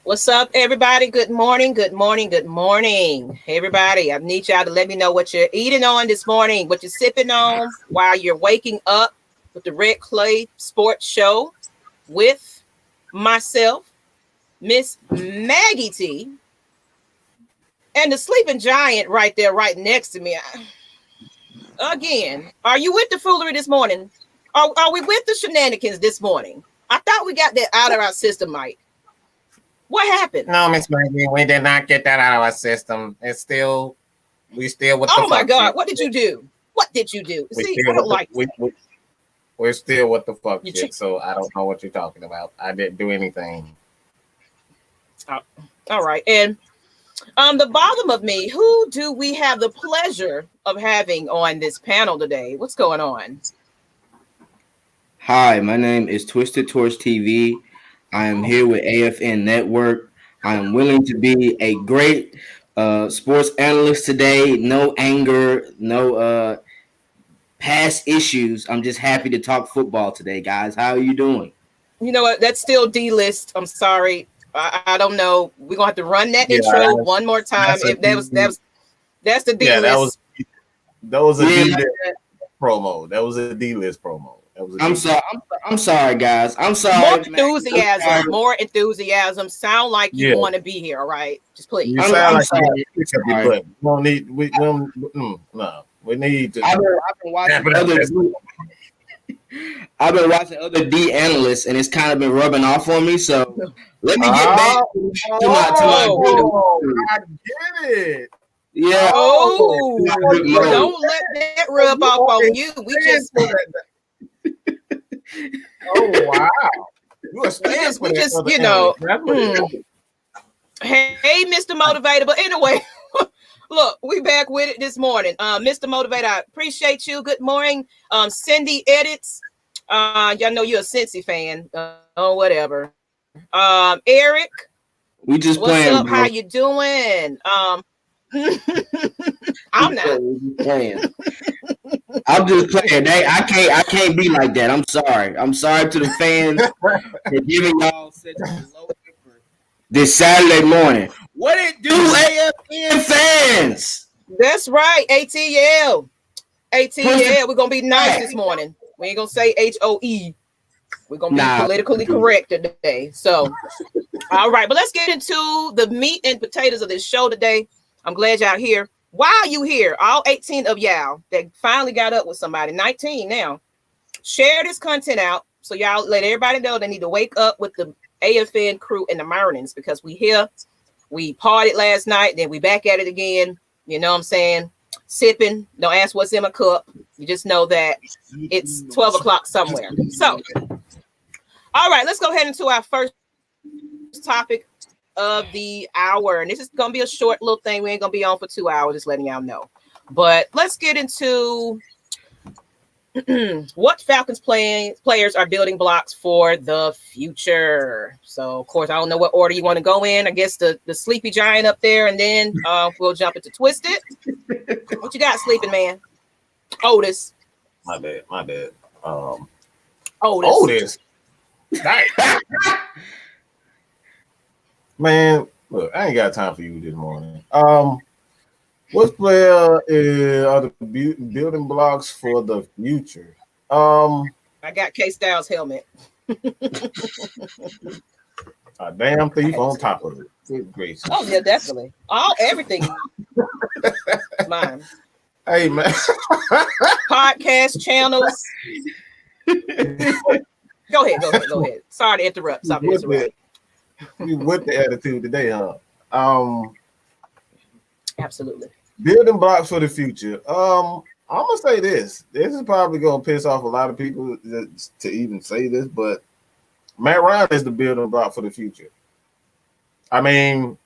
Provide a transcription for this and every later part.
What's up, everybody? Good morning, good morning, good morning. Hey, everybody, I need y'all to let me know what you're eating on this morning, what you're sipping on while you're waking up with the Red Clay Sports Show with myself, Miss Maggie T, and the sleeping giant right there, right next to me. Again, are you with the foolery this morning? Are we with the shenanigans this morning? I thought we got that out of our system, Mike. What happened? No, Miss Maggie, we did not get that out of our system. We still with the Oh my God, shit. what did you do? What did you do? We See, still I don't with like we're still with the fuck you. shit, so I don't know what you're talking about. I didn't do anything. All right. And the bottom of me, who do we have the pleasure of having on this panel today? What's going on? Hi, my name is Twisted Torch TV. I am here with AFN Network. I am willing to be a great sports analyst today. No anger, no past issues. I'm just happy to talk football today, guys. How are you doing? You know what? That's still D list. I'm sorry. I don't know. We're gonna have to run that intro one more time. If that's the D list. That was a D list promo. That was a D list promo. I'm sorry, guys. I'm sorry. More enthusiasm. Sound like you want to be here. All right, just please. You sound like you pick up your butt. We don't need. No. We need to. I've been watching other D analysts, and it's kind of been rubbing off on me. So let me get back to my. I get it. Yeah. Don't let that rub off on you. We just. Oh wow! Hey, Mr. Motivator. But anyway, look, we back with it this morning. Mr. Motivator, I appreciate you. Good morning. Cindy Edits. Y'all know you're a Cincy fan. Whatever. Eric. We just what's playing. Up? Bro. How you doing? I'm not playing. I'm just playing. I can't be like that. I'm sorry. I'm sorry to the fans for giving y'all such a low effort this Saturday morning. What it do, AFN fans? That's right. ATL. We're gonna be nice this morning. We ain't gonna say HOE. We're gonna be politically correct today. So, all right, but let's get into the meat and potatoes of this show today. I'm glad y'all here. While you here, all 18 of y'all that finally got up with somebody, 19 now, share this content out so y'all let everybody know they need to wake up with the AFN crew in the mornings because we here. We partied last night, then we back at it again. You know what I'm saying? Sipping. Don't ask what's in my cup. You just know that it's 12 o'clock somewhere. So, all right, let's go ahead into our first topic of the hour, and this is gonna be a short little thing. We ain't gonna be on for 2 hours, just letting y'all know. But let's get into what Falcons players are building blocks for the future. So, of course, I don't know what order you want to go in. I guess the sleepy giant up there, and then we'll jump into Twisted. What you got, sleeping man? Otis. My bad. Otis. Man, look, I ain't got time for you this morning. What player are the building blocks for the future? I got Kstlyz helmet. A damn thief on top of it. Good gracious. Oh yeah, definitely. Everything. Mine. Hey man. Podcast channels. Go ahead. Sorry to interrupt. We with the attitude today, huh? Absolutely. Building blocks for the future. I'm gonna say this. This is probably gonna piss off a lot of people to even say this, but Matt Ryan is the building block for the future. I mean,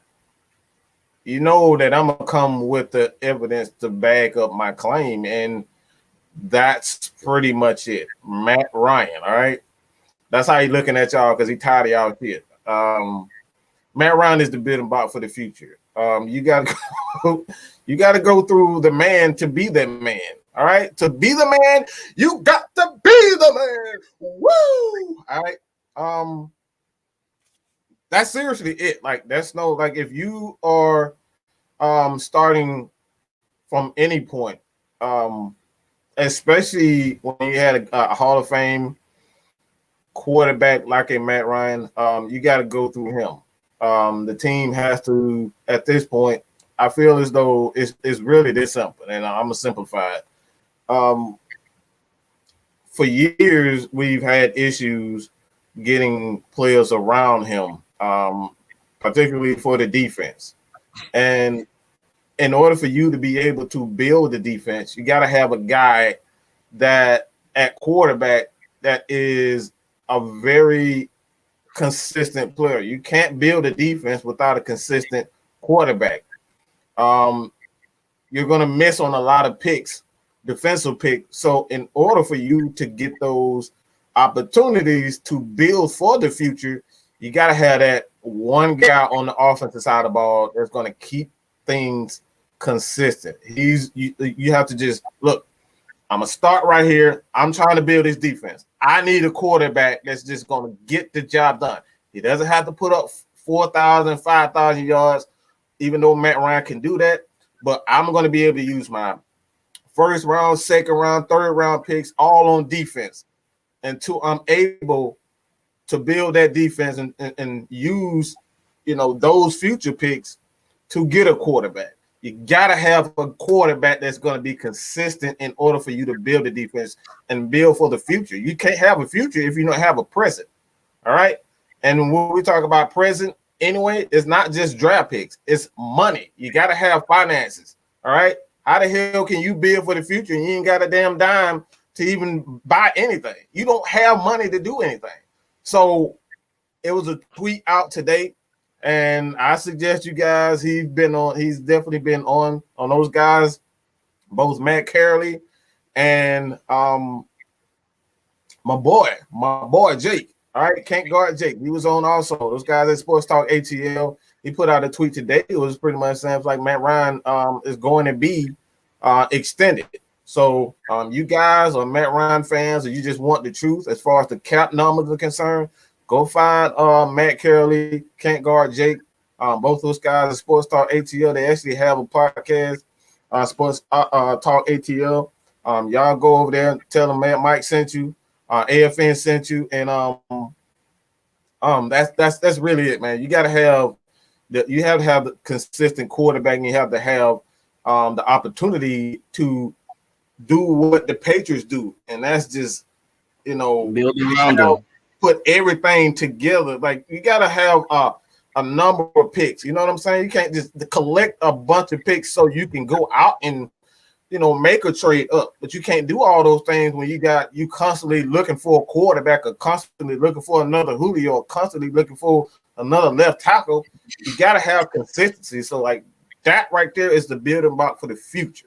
you know that I'm gonna come with the evidence to back up my claim, and that's pretty much it. Matt Ryan, all right. That's how he looking at y'all because he tired of y'all shit. Matt Ryan is the building block for the future. You gotta go through the man to be that man. All right, to be the man, you got to be the man. Woo! All right. That's seriously it. Like that's no like if you are starting from any point, especially when you had a Hall of Fame quarterback like a Matt Ryan, you got to go through him. The team has to, at this point, I feel as though it's really this simple, and I'm gonna simplify it. For years, we've had issues getting players around him, particularly for the defense. And in order for you to be able to build the defense, you got to have a guy that at quarterback that is a very consistent player. You can't build a defense without a consistent quarterback. You're going to miss on a lot of picks, defensive picks. So in order for you to get those opportunities to build for the future, you got to have that one guy on the offensive side of the ball that's going to keep things consistent. You have to just look, I'm going to start right here. I'm trying to build this defense. I need a quarterback that's just going to get the job done. He doesn't have to put up 4,000, 5,000 yards, even though Matt Ryan can do that. But I'm going to be able to use my first round, second round, third round picks all on defense until I'm able to build that defense and use, those future picks to get a quarterback. You got to have a quarterback that's going to be consistent in order for you to build a defense and build for the future. You can't have a future if you don't have a present. All right. And when we talk about present anyway, it's not just draft picks. It's money. You got to have finances. All right. How the hell can you build for the future and you ain't got a damn dime to even buy anything? You don't have money to do anything. So it was a tweet out today. And I suggest you guys, he's definitely been on those guys, both Matt Carey and my boy Jake. All right, can't guard Jake. He was on also. Those guys at Sports Talk ATL. He put out a tweet today. It was pretty much saying like Matt Ryan is going to be extended. So you guys are Matt Ryan fans, or you just want the truth as far as the cap numbers are concerned, go find Matt Carey, Can't Guard Jake. Both those guys at Sports Talk ATL. They actually have a podcast, Sports Talk ATL. Y'all go over there and tell them Mike sent you, AFN sent you, and that's really it, man. You got to have the consistent quarterback, and you have to have the opportunity to do what the Patriots do, and that's just building around them. Put everything together. Like you got to have a number of picks. You know what I'm saying? You can't just collect a bunch of picks so you can go out and make a trade up. But you can't do all those things when you constantly looking for a quarterback, or constantly looking for another Julio, or constantly looking for another left tackle. You got to have consistency. So like that right there is the building block for the future.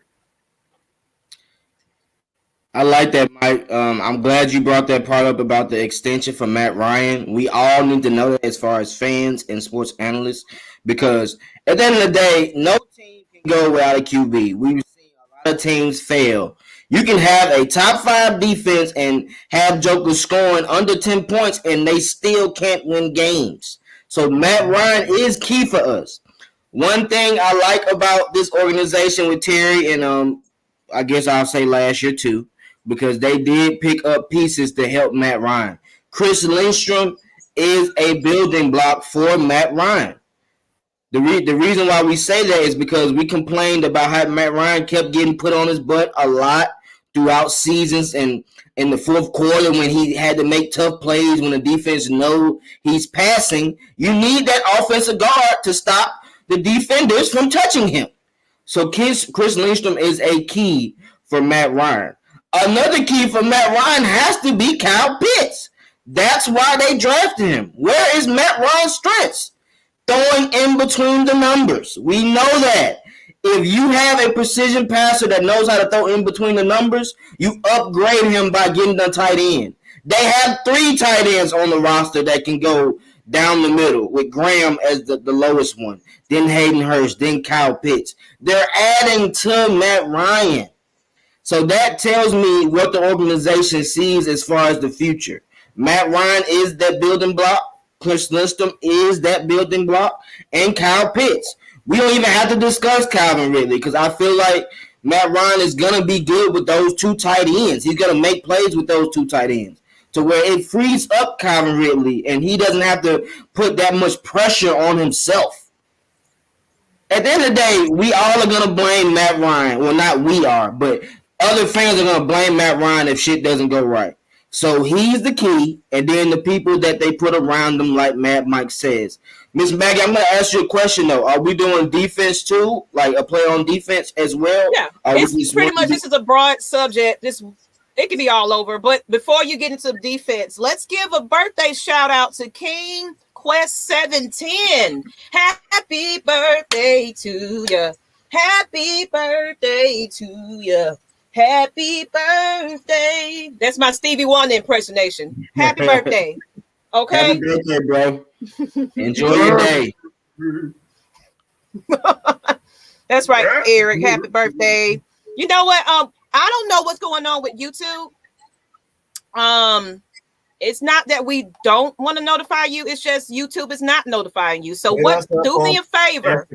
I like that, Mike. I'm glad you brought that part up about the extension for Matt Ryan. We all need to know that as far as fans and sports analysts, because at the end of the day, no team can go without a QB. We've seen a lot of teams fail. You can have a top 5 defense and have jokers scoring under 10 points, and they still can't win games. So Matt Ryan is key for us. One thing I like about this organization with Terry, and I guess I'll say last year too, because they did pick up pieces to help Matt Ryan. Chris Lindstrom is a building block for Matt Ryan. The reason why we say that is because we complained about how Matt Ryan kept getting put on his butt a lot throughout seasons, and in the fourth quarter when he had to make tough plays when the defense know he's passing. You need that offensive guard to stop the defenders from touching him. So Chris Lindstrom is a key for Matt Ryan. Another key for Matt Ryan has to be Kyle Pitts. That's why they drafted him. Where is Matt Ryan's strengths? Throwing in between the numbers. We know that. If you have a precision passer that knows how to throw in between the numbers, you upgrade him by getting a tight end. They have 3 tight ends on the roster that can go down the middle, with Graham as the lowest one, then Hayden Hurst, then Kyle Pitts. They're adding to Matt Ryan. So that tells me what the organization sees as far as the future. Matt Ryan is that building block. Kstlyz Lindstrom is that building block, and Kyle Pitts. We don't even have to discuss Calvin Ridley because I feel like Matt Ryan is gonna be good with those two tight ends. He's gonna make plays with those two tight ends to where it frees up Calvin Ridley, and he doesn't have to put that much pressure on himself. At the end of the day, we all are gonna blame Matt Ryan. Well, not we are, but other fans are gonna blame Matt Ryan if shit doesn't go right. So he's the key, and then the people that they put around them, like Mad Mike says. Miss Maggie, I'm going to ask you a question, though. Are we doing defense, too? Like a play on defense as well? Yeah, it's pretty much, this is a broad subject. It can be all over. But before you get into defense, let's give a birthday shout-out to King Quest 710. Happy birthday to you. Happy birthday to you. Happy birthday. That's my Stevie Wonder impersonation. Happy birthday. Okay. Happy birthday, bro. Enjoy your day. That's right, Eric. Happy birthday. You know what? I don't know what's going on with YouTube. It's not that we don't want to notify you. It's just YouTube is not notifying you. So do me a favor.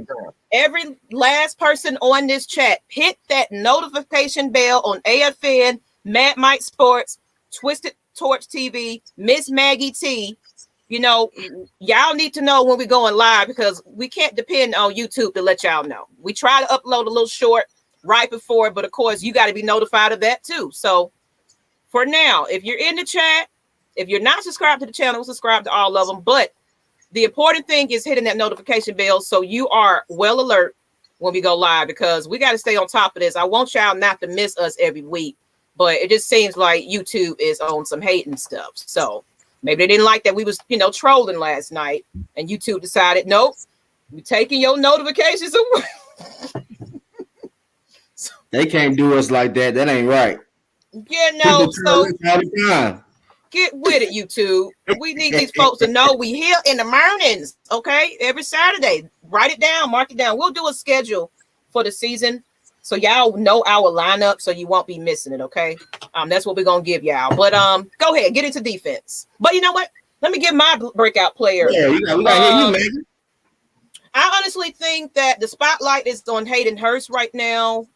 Every last person on this chat, hit that notification bell on AFN, Mad Mike Sports, Twisted Torch TV, Miss Maggie T. You know, y'all need to know when we're going live because we can't depend on YouTube to let y'all know. We try to upload a little short right before, but of course, you got to be notified of that too. So for now, if you're in the chat, if you're not subscribed to the channel, subscribe to all of them. But the important thing is hitting that notification bell so you are well alert when we go live because we got to stay on top of this. I want y'all not to miss us every week, but it just seems like YouTube is on some hating stuff. So maybe they didn't like that we was, trolling last night and YouTube decided, nope, we're taking your notifications away. They can't do us like that. That ain't right. So get with it, YouTube. We need these folks to know we here in the mornings, okay? Every Saturday. Write it down, mark it down. We'll do a schedule for the season so y'all know our lineup so you won't be missing it, okay? That's what we're going to give y'all. But go ahead, get into defense. But you know what? Let me give my breakout player. Yeah, we got to hear you, man. I honestly think that the spotlight is on Hayden Hurst right now.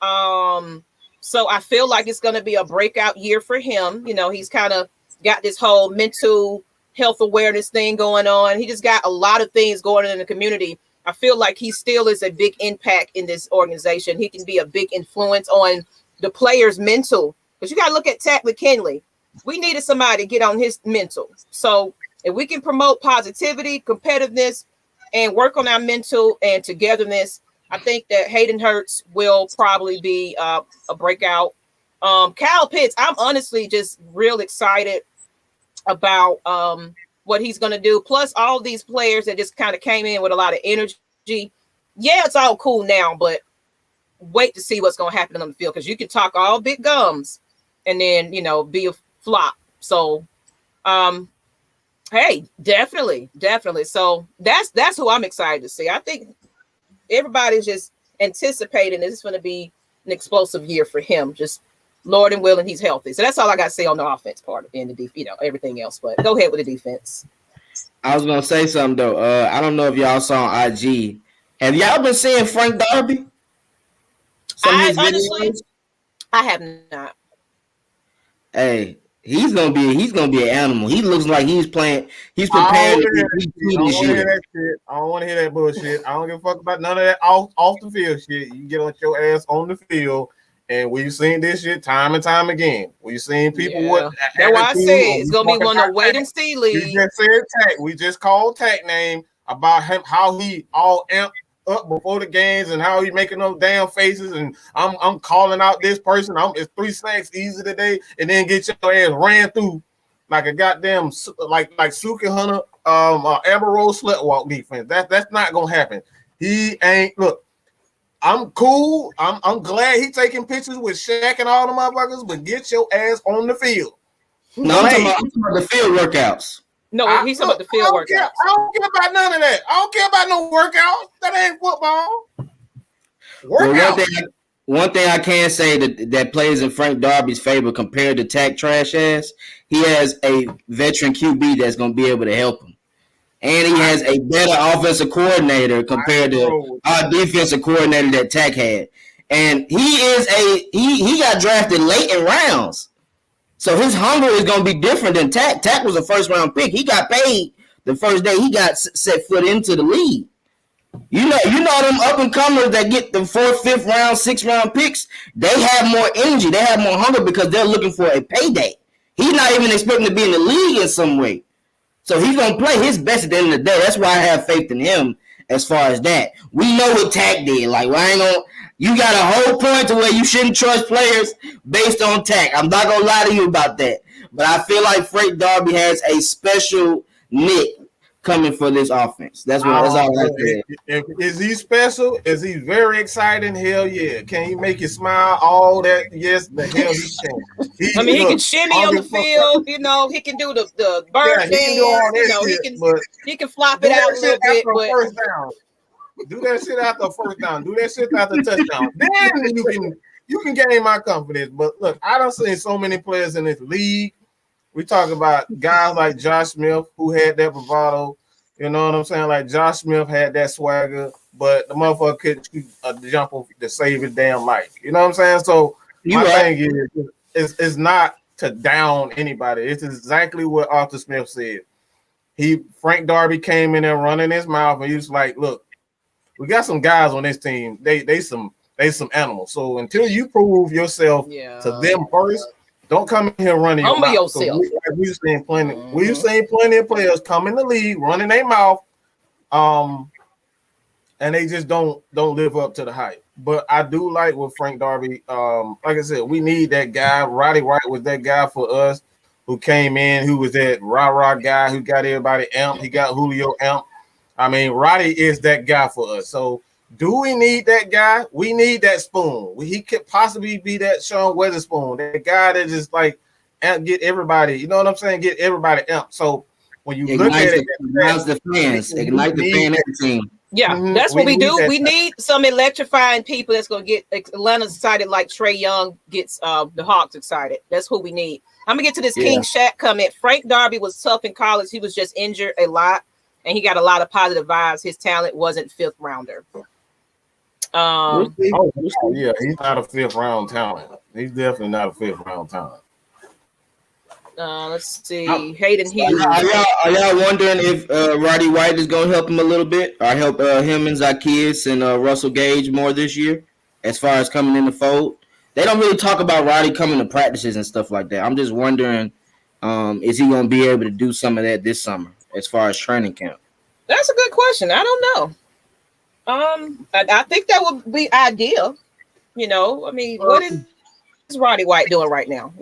So I feel like it's going to be a breakout year for him. He's kind of got this whole mental health awareness thing going on. He just got a lot of things going on in the community. I feel like he still is a big impact in this organization. He can be a big influence on the players' mental. Because you got to look at Tat McKinley. We needed somebody to get on his mental. So if we can promote positivity, competitiveness, and work on our mental and togetherness, I think that Hayden Hurst will probably be a breakout. Kyle Pitts, I'm honestly just real excited about what he's going to do. Plus all these players that just kind of came in with a lot of energy. Yeah, it's all cool now, but wait to see what's going to happen on the field because you can talk all big gums and then, be a flop. So, hey, definitely. So that's who I'm excited to see. I think everybody's just anticipating this is going to be an explosive year for him. Just Lord and willing, he's healthy. So that's all I got to say on the offense part and the everything else. But go ahead with the defense. I was gonna say something though. I don't know if y'all saw on IG. Have y'all been seeing Frank Darby? I have not. Hey, he's gonna be an animal. He looks like he's preparing to be this year. I don't want to hear that bullshit. I don't give a fuck about none of that off the field shit. You get on your ass on the field. And we've seen this shit time and time again. We've seen people that's why I said it's gonna be one of wait and see league. We just said Tack. We just called Tack name about him, how he all amped up before the games and how he making those damn faces. And I'm calling out this person. It's 3 sacks easy today, and then get your ass ran through like a goddamn like Suki Hunter, Amber Rose slut defense. That's not gonna happen. He ain't look. I'm cool. I'm glad he taking pictures with Shaq and all the motherfuckers, but get your ass on the field. No, I'm talking about the field workouts. No, he's talking about the field workouts. I don't care about none of that. I don't care about no workouts. That ain't football. Well, one thing I can say that plays in Frank Darby's favor compared to Tack trash ass, he has a veteran QB that's going to be able to help him. and he has a better offensive coordinator compared to our defensive coordinator that Tech had. And he got drafted late in rounds. So his hunger is going to be different than Tech. Tech was a first-round pick. He got paid the first day he got set foot into the league. You know them up-and-comers that get the 4th, 5th round, 6th round picks, they have more energy. They have more hunger because they're looking for a payday. He's not even expecting to be in the league in some way. So he's going to play his best at the end of the day. That's why I have faith in him as far as that. We know what Tech did. Like, you got a whole point to where you shouldn't trust players based on Tech. I'm not going to lie to you about that. But I feel like Frank Darby has a special nick coming for this offense. That's all I said. Is he special? Is he very exciting? Hell yeah. Can he make you smile? All that? Yes, the hell he can. He can shimmy on the field. He can do the bird dance. He can flop it out a little bit. But first down. Do that shit after first down. Do that shit after touchdown. Then you can gain my confidence. But look, I done seen so many players in this league. We talk about guys like Josh Smith who had that bravado. You know what I'm saying? Like Josh Smith had that swagger, but the motherfucker could jump to save his damn life. You know what I'm saying? So my thing is not to down anybody. It's exactly what Arthur Smith said. Frank Darby came in there running his mouth, and he was like, "Look, we got some guys on this team. They some animals. So until you prove yourself to them first." Don't come in here running your mouth. Yourself. We've seen plenty. We've seen plenty of players come in the league running their mouth, and they just don't live up to the hype. But I do like what Frank Darby. Like I said, we need that guy. Roddy White was that guy for us who came in, who was that rah-rah guy who got everybody amped. He got Julio amped. I mean, Roddy is that guy for us. So. Do we need that guy? We need that spoon. He could possibly be that Sean Weatherspoon, that guy that just like get everybody. You know what I'm saying? Get everybody amped. So when you look at it, ignite the fan team. Yeah, that's what we do. We need some electrifying people that's going to get Atlanta excited, like Trey Young gets the Hawks excited. That's who we need. I'm gonna get to this King Shaq comment. Frank Darby was tough in college. He was just injured a lot, and he got a lot of positive vibes. His talent wasn't 5th rounder. He's not a 5th round talent. He's definitely not a 5th round talent. Let's see. Hayden Hughes. Are y'all wondering if Roddy White is going to help him a little bit, or help him and Zacchaeus and Russell Gage more this year, as far as coming in the fold? They don't really talk about Roddy coming to practices and stuff like that. I'm just wondering, is he going to be able to do some of that this summer, as far as training camp? That's a good question. I don't know. I think that would be ideal. What is Roddy White doing right now?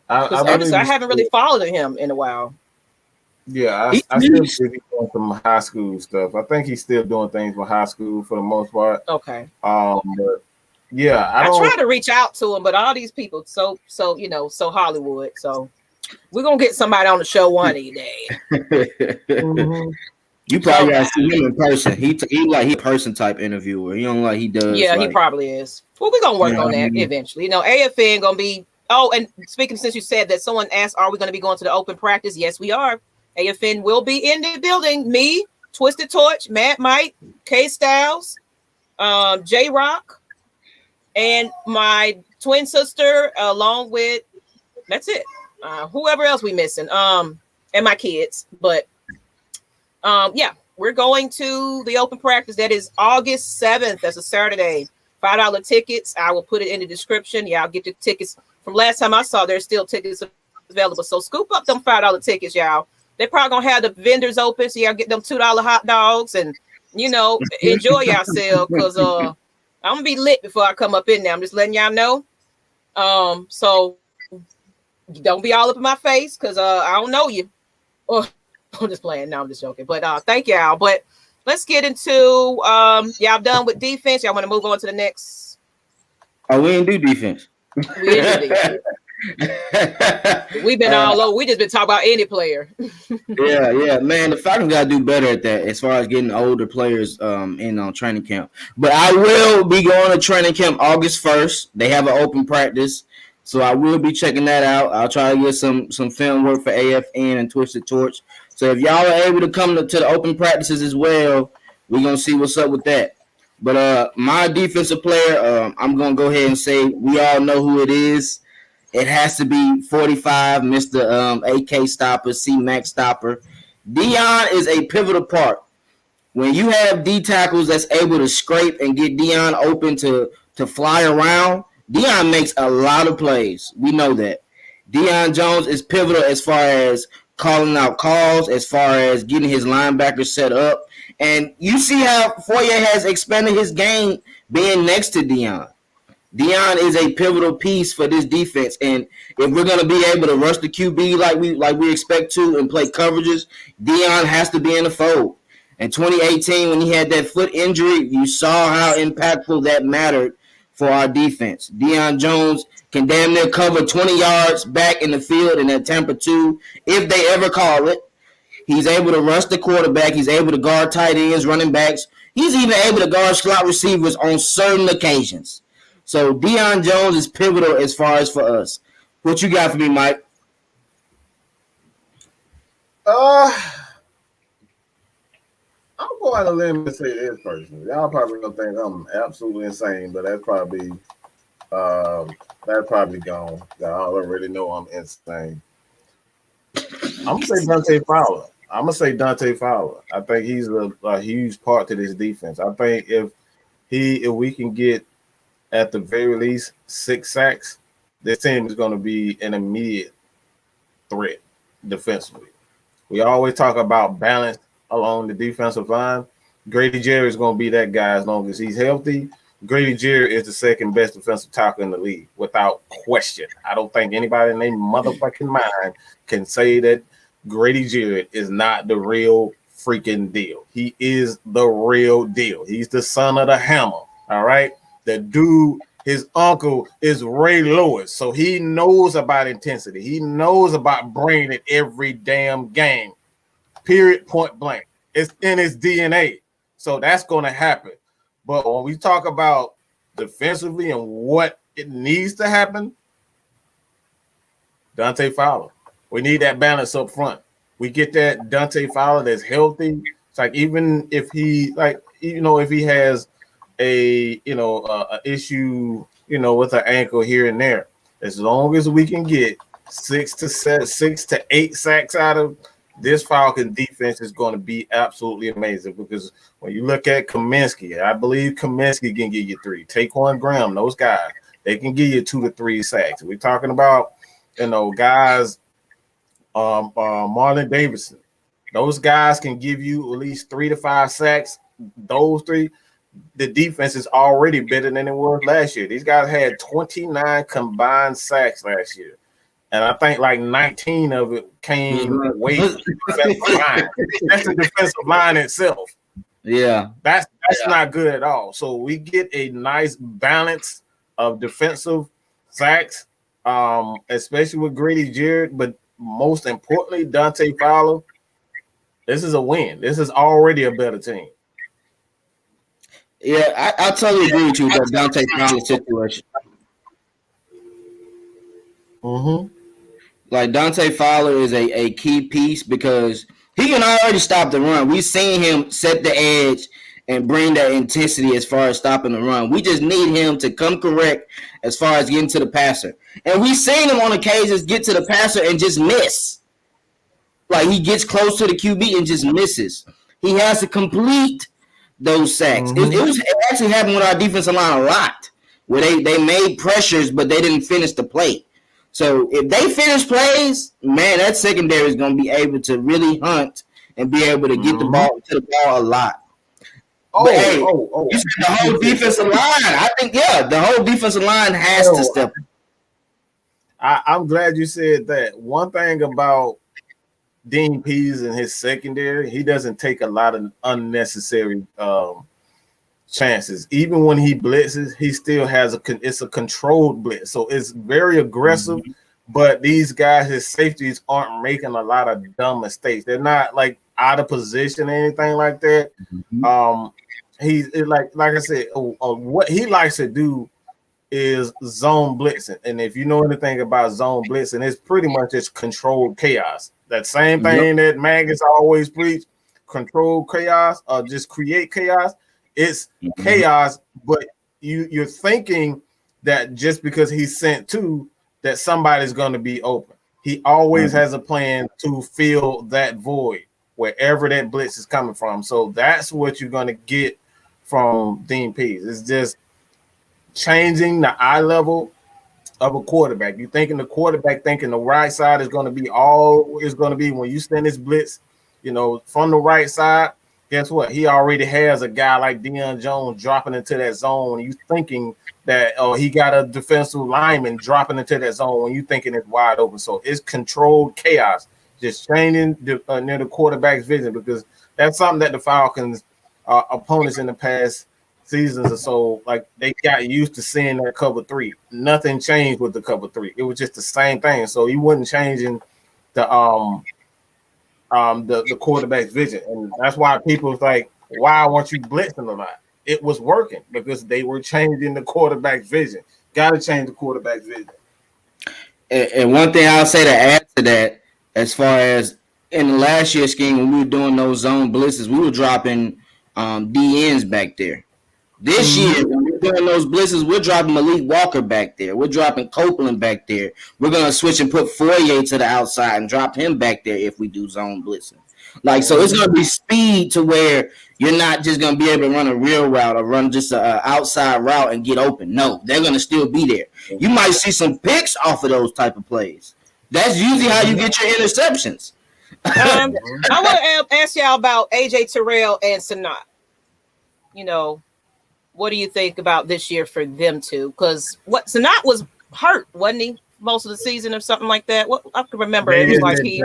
I haven't really followed him in a while. Yeah, I still think he's doing some high school stuff. I think he's still doing things with high school for the most part. Okay. But yeah, I try to reach out to him, but all these people so Hollywood. So we're gonna get somebody on the show one day. Mm-hmm. You probably gotta see him in person. He person type interviewer. He don't like he does. Yeah, he probably is. Well, we're gonna work on that eventually. AFN gonna be. Oh, and speaking, since you said that, someone asked, "Are we gonna be going to the open practice?" Yes, we are. AFN will be in the building. Me, Twisted Torch, Matt, Mike, KSTYLZ, J Rock, and my twin sister, along with that's it. Whoever else we missing. And my kids, but. We're going to the open practice. That is August 7th. That's a Saturday. $5 tickets. I will put it in the description. Yeah, I'll get the tickets. From last time I saw, there's still tickets available. So scoop up them $5 tickets, y'all. They're probably gonna have the vendors open, so y'all get them $2 hot dogs and enjoy yourselves. Cause I'm gonna be lit before I come up in there. I'm just letting y'all know. So don't be all up in my face, cause I don't know you. I'm just playing. No, I'm just joking. But thank y'all. But let's get into y'all done with defense. Y'all want to move on to the next? Oh, we didn't do defense. We didn't do defense. We've been all over. We just been talking about any player. yeah, man. The Falcons gotta do better at that as far as getting older players in on training camp. But I will be going to training camp August 1st. They have an open practice. So I will be checking that out. I'll try to get some film work for AFN and Twisted Torch. So if y'all are able to come to the open practices as well, we're gonna see what's up with that. But my defensive player, I'm gonna go ahead and say we all know who it is. It has to be 45, Mr. AK Stopper, C Max Stopper. Dion is a pivotal part. When you have D tackles that's able to scrape and get Dion open to fly around, Dion makes a lot of plays. We know that. Dion Jones is pivotal as far as calling out calls, as far as getting his linebackers set up. And you see how Foye has expanded his game being next to Dion. Dion is a pivotal piece for this defense, and if we're going to be able to rush the QB like we expect to and play coverages, Dion has to be in the fold. In 2018, when he had that foot injury, you saw how impactful that mattered for our defense. Dion Jones can damn near cover 20 yards back in the field in that Tampa 2 if they ever call it. He's able to rush the quarterback. He's able to guard tight ends, running backs. He's even able to guard slot receivers on certain occasions. So Dion Jones is pivotal as far as for us. What you got for me, Mike? I'm going to limb and say this person. Y'all probably gonna think I'm absolutely insane, but that's probably gone. Y'all already know I'm insane. I'm gonna say Dante Fowler. I think he's a huge part to this defense. I think if we can get at the very least 6 sacks, this team is going to be an immediate threat defensively. We always talk about balance along the defensive line. Grady Jarrett is going to be that guy as long as he's healthy. Grady Jarrett is the second best defensive tackle in the league, without question. I don't think anybody in their motherfucking mind can say that Grady Jarrett is not the real freaking deal. He is the real deal. He's the son of the hammer, all right? The dude, his uncle is Ray Lewis, so he knows about intensity. He knows about bringing it every damn game, period, point blank. It's in his DNA, so that's going to happen. But when we talk about defensively and what it needs to happen, Dante Fowler. We need that balance up front. We get that Dante Fowler that's healthy. It's like even if he if he has a issue, with an ankle here and there, as long as we can get 6 to 8 sacks out of this Falcon defense, is going to be absolutely amazing. Because when you look at Kaminsky, I believe Kaminsky can give you 3. Taquan Graham, those guys, they can give you 2 to 3 sacks. We're talking about, guys, Marlon Davidson. Those guys can give you at least 3 to 5 sacks. Those 3. The defense is already better than it was last year. These guys had 29 combined sacks last year, and I think like 19 of it came away from the defensive line. That's the defensive line itself. Yeah, that's not good at all. So we get a nice balance of defensive sacks, especially with Grady Jarrett, but most importantly, Dante Fowler. This is a win. This is already a better team. Yeah, I totally agree with you about Dante Fowler situation. Mm-hmm. Like Dante Fowler is a key piece because he can already stop the run. We've seen him set the edge and bring that intensity as far as stopping the run. We just need him to come correct as far as getting to the passer. And we've seen him on occasions get to the passer and just miss. Like he gets close to the QB and just misses. He has to complete those sacks. Mm-hmm. It actually happened with our defensive line a lot, where they made pressures, but they didn't finish the play. So if they finish plays, man, that secondary is going to be able to really hunt and be able to get the ball to the ball a lot. You said the whole defensive line. I think, the whole defensive line has to step up. I'm glad you said that. One thing about Dean Pease and his secondary, he doesn't take a lot of unnecessary chances. Even when he blitzes, he still has it's a controlled blitz, so it's very aggressive. Mm-hmm. But these guys, his safeties, aren't making a lot of dumb mistakes. They're not like out of position or anything like that. Mm-hmm. He's like I said, what he likes to do is zone blitzing. And if you know anything about zone blitzing, it's pretty much just controlled chaos. That same thing that Maggie's always preach, control chaos or just create chaos. It's chaos, but you're thinking that just because he's sent two, that somebody's going to be open. He always has a plan to fill that void wherever that blitz is coming from. So that's what you're going to get from Dean Pease. It's just changing the eye level of a quarterback. You thinking the quarterback thinking the right side is going to be all it's going to be when you send this blitz, you know, from the right side. Guess what? He already has a guy like Deion Jones dropping into that zone. You thinking that he got a defensive lineman dropping into that zone when you thinking it's wide open. So it's controlled chaos, just changing near the quarterback's vision, because that's something that the Falcons opponents in the past seasons or so, like they got used to seeing that cover three. Nothing changed with the cover three. It was just the same thing. So he wasn't changing the quarterback's vision, and that's why people was like, "Why weren't you blitzing a lot?" It was working because they were changing the quarterback's vision. Got to change the quarterback's vision. And one thing I'll say to add to that, as far as in the last year's scheme when we were doing those zone blitzes, we were dropping DNs back there. This year, when we're doing those blitzes, we're dropping Malik Walker back there. We're dropping Copeland back there. We're going to switch and put Fourier to the outside and drop him back there if we do zone blitzing. Like, so it's going to be speed to where you're not just going to be able to run a real route or run just an outside route and get open. No, they're going to still be there. You might see some picks off of those type of plays. That's usually how you get your interceptions. I want to ask y'all about AJ Terrell and Fontenot. You know, what do you think about this year for them two? Because Fontenot was hurt, wasn't he, most of the season or something like that? What I can remember, it was like he.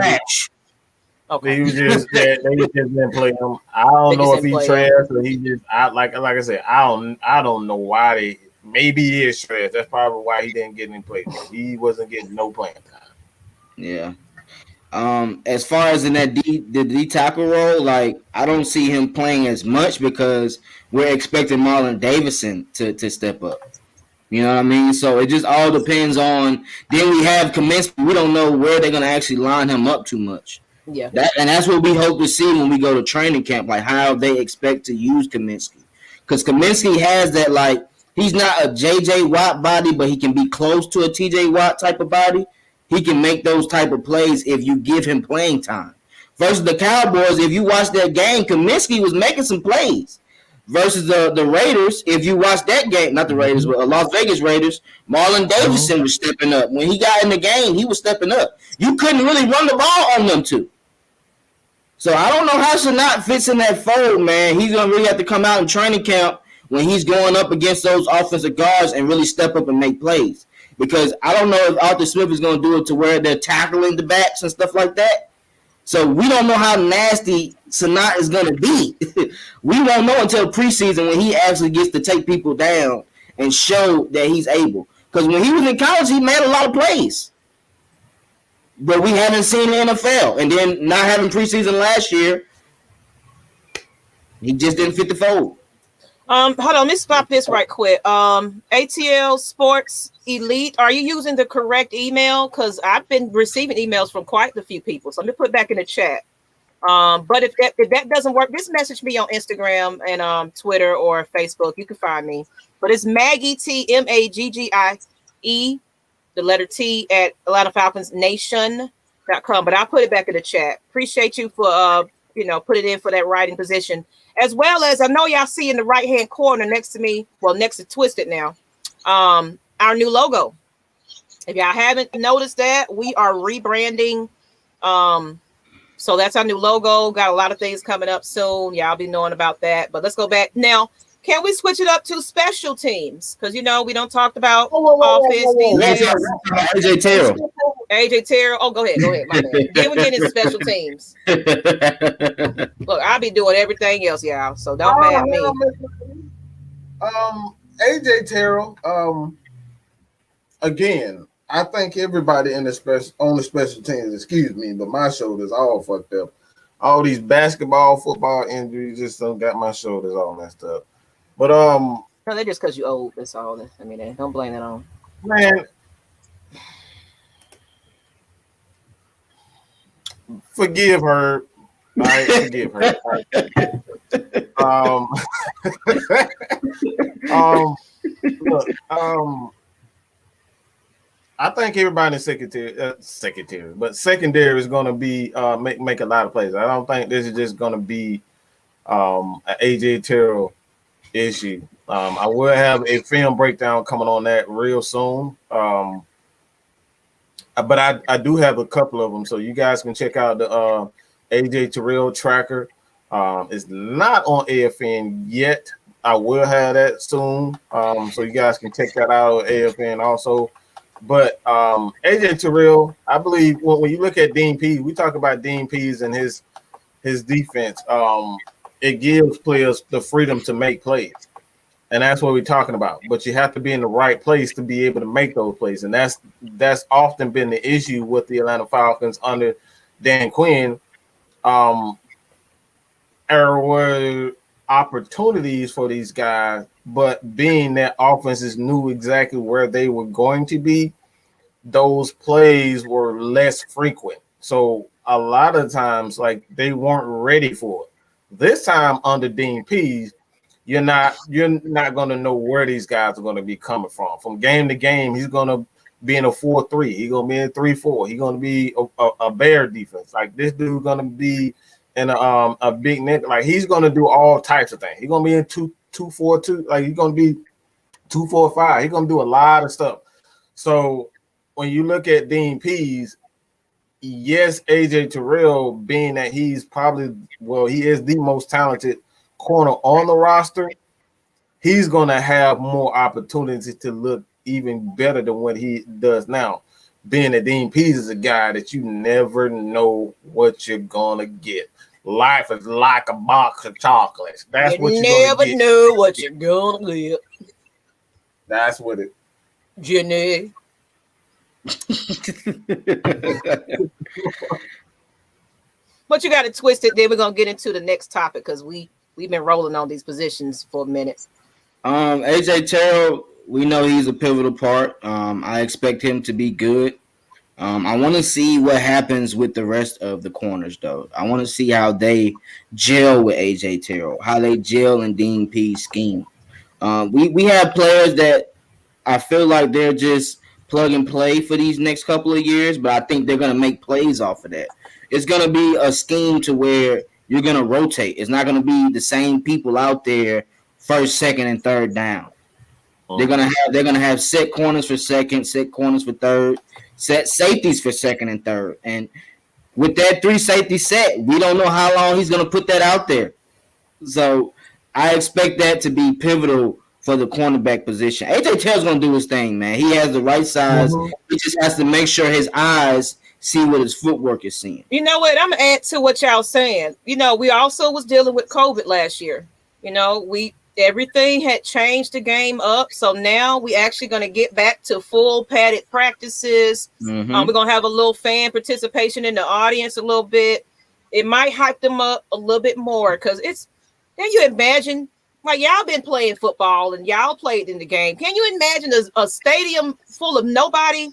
Okay. They just didn't play him. I don't know if he trash or he just. Like I said, I don't know why they. Maybe he is trash. That's probably why he didn't get any play. He wasn't getting no playing time. Yeah. As far as in that the D tackle role, like I don't see him playing as much because we're expecting Marlon Davidson to step up. You know what I mean? So it just all depends on. Then we have Kaminsky. We don't know where they're gonna actually line him up too much. Yeah. And that's what we hope to see when we go to training camp, like how they expect to use Kaminsky. Because Kaminsky has that, like, he's not a J.J. Watt body, but he can be close to a T.J. Watt type of body. He can make those type of plays if you give him playing time. Versus the Cowboys, if you watch that game, Kaminsky was making some plays. Versus the Raiders, if you watch that game, not the Raiders, but Las Vegas Raiders, Marlon Davidson was stepping up. When he got in the game, he was stepping up. You couldn't really run the ball on them two. So I don't know how Fontenot fits in that fold, man. He's going to really have to come out in training camp when he's going up against those offensive guards and really step up and make plays. Because I don't know if Arthur Smith is going to do it to where they're tackling the backs and stuff like that. So we don't know how nasty Fontenot is going to be. We won't know until preseason when he actually gets to take people down and show that he's able. Because when he was in college, he made a lot of plays. But we haven't seen the NFL. And then not having preseason last year, he just didn't fit the fold. Hold on, let me stop this right quick. ATL Sports Elite, are you using the correct email? Because I've been receiving emails from quite a few people. So let me put it back in the chat. But if that doesn't work, just message me on Instagram and Twitter or Facebook. You can find me. But it's Maggie T, MAGGIE, the letter T at AtlantafalconsNation.com. But I'll put it back in the chat. Appreciate you for put it in for that writing position. As well as I know y'all see in the right-hand corner next to me, well, next to Twisted now, our new logo. If y'all haven't noticed that, we are rebranding. So that's our new logo. Got a lot of things coming up soon. Y'all be knowing about that. But let's go back. Now, can we switch it up to special teams? Because, we don't talk about offense, defense. AJ Terrell. AJ Terrell. Oh, go ahead. My man. Then we get into special teams. Look, I'll be doing everything else, y'all. So don't mad me. AJ Terrell. Again, I think everybody on the special teams. Excuse me, but my shoulders all fucked up. All these basketball, football injuries just got my shoulders all messed up. But No, they're just because you old. That's all. I mean, don't blame that on. Man, forgive her. All right, forgive her. All right. Look, I think everybody in secondary is going to be make a lot of plays. I don't think this is just going to be an AJ Terrell issue. I will have a film breakdown coming on that real soon. But I do have a couple of them, so you guys can check out the AJ Terrell tracker. It's not on AFN yet. I will have that soon, so you guys can check that out on AFN also. But AJ Terrell, I believe when you look at Dean Pease, we talk about Dean Pease and his defense. It gives players the freedom to make plays. And that's what we're talking about. But you have to be in the right place to be able to make those plays. And that's often been the issue with the Atlanta Falcons under Dan Quinn. There were opportunities for these guys, but being that offenses knew exactly where they were going to be, those plays were less frequent. So a lot of times, like, they weren't ready for it. This time under Dean Pease, you're not going to know where these guys are going to be coming from. From game to game, he's going to be in a 4-3. He's going to be in a 3-4. He's going to be a bear defense. Like, this dude's going to be in a big net. Like, he's going to do all types of things. He's going to be in 2-4-2. Like, he's going to be 2-4-5. He's going to do a lot of stuff. So when you look at Dean Pease, yes, AJ Terrell, being that he is the most talented corner on the roster, he's going to have more opportunities to look even better than what he does now. Being that Dean Pease is a guy that you never know what you're going to get. Life is like a box of chocolates. That's what you're going to get. You never know what you're going to get. That's what it. Jenny. But you got it twisted. Then we're going to get into the next topic because we've been rolling on these positions for a minute. AJ Terrell, we know he's a pivotal part. I expect him to be good. I want to see what happens with the rest of the corners, though. I want to see how they gel with AJ Terrell, how they gel in Dean Pease's scheme. We have players that I feel like they're just plug and play for these next couple of years, but I think they're going to make plays off of that. It's going to be a scheme to where you're going to rotate. It's not going to be the same people out there first, second, and third down. They're gonna have set corners for second, set corners for third, set safeties for second and third. And with that 3 safety set, we don't know how long he's gonna put that out there. So I expect that to be pivotal for the cornerback position. AJ Terrell's gonna do his thing, man. He has the right size. He just has to make sure his eyes see what his footwork is seeing. You know what? I'm gonna add to what y'all saying. You know, we also was dealing with COVID last year. You know, everything had changed the game up. So now we actually going to get back to full padded practices. We're going to have a little fan participation in the audience a little bit. It might hype them up a little bit more because can you imagine, like, y'all been playing football and y'all played in the game. Can you imagine a stadium full of nobody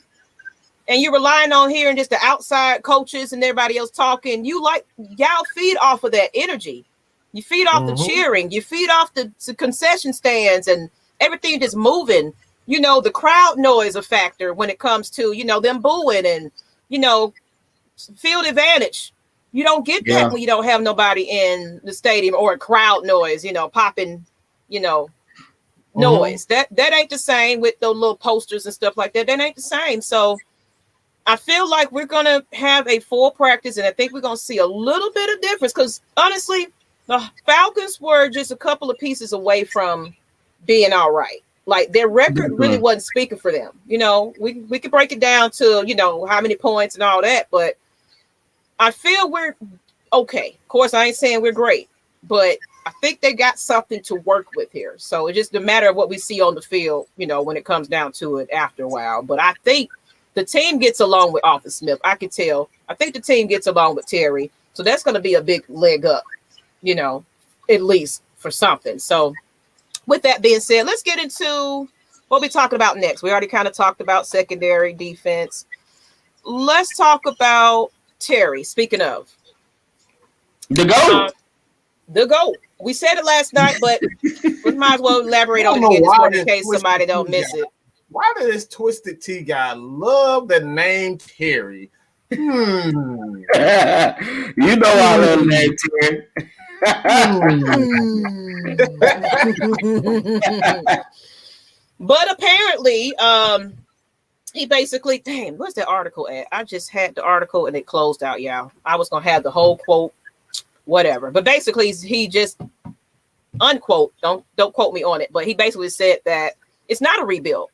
and you're relying on hearing just the outside coaches and everybody else talking? Y'all feed off of that energy. You feed off the cheering. You feed off the concession stands and everything just moving. You know, the crowd noise a factor when it comes to, you know, them booing and, you know, field advantage. You don't get that when you don't have nobody in the stadium or a crowd noise, you know, popping, you know, noise. That ain't the same with those little posters and stuff like that. That ain't the same. So I feel like we're going to have a full practice and I think we're going to see a little bit of difference because honestly, the Falcons were just a couple of pieces away from being all right. Like their record really wasn't speaking for them. You know, we could break it down to, you know, how many points and all that, but I feel we're okay. Of course, I ain't saying we're great, but I think they got something to work with here. So it's just a matter of what we see on the field, you know, when it comes down to it after a while. But I think the team gets along with Arthur Smith. I can tell. I think the team gets along with Terry. So that's going to be a big leg up, you know, at least for something. So with that being said, let's get into what we're talking about next. We already kind of talked about secondary defense. Let's talk about Terry. Speaking of the GOAT. The GOAT. We said it last night, but we might as well elaborate on it again this morning in case somebody don't miss it. Why does this Twisted Tea guy love the name Terry? You know I love the name Terry. But apparently, he basically, dang, where's the article at? I just had the article and it closed out, y'all. I was gonna have the whole quote, whatever. But basically, he just unquote, don't quote me on it, but he basically said that it's not a rebuild.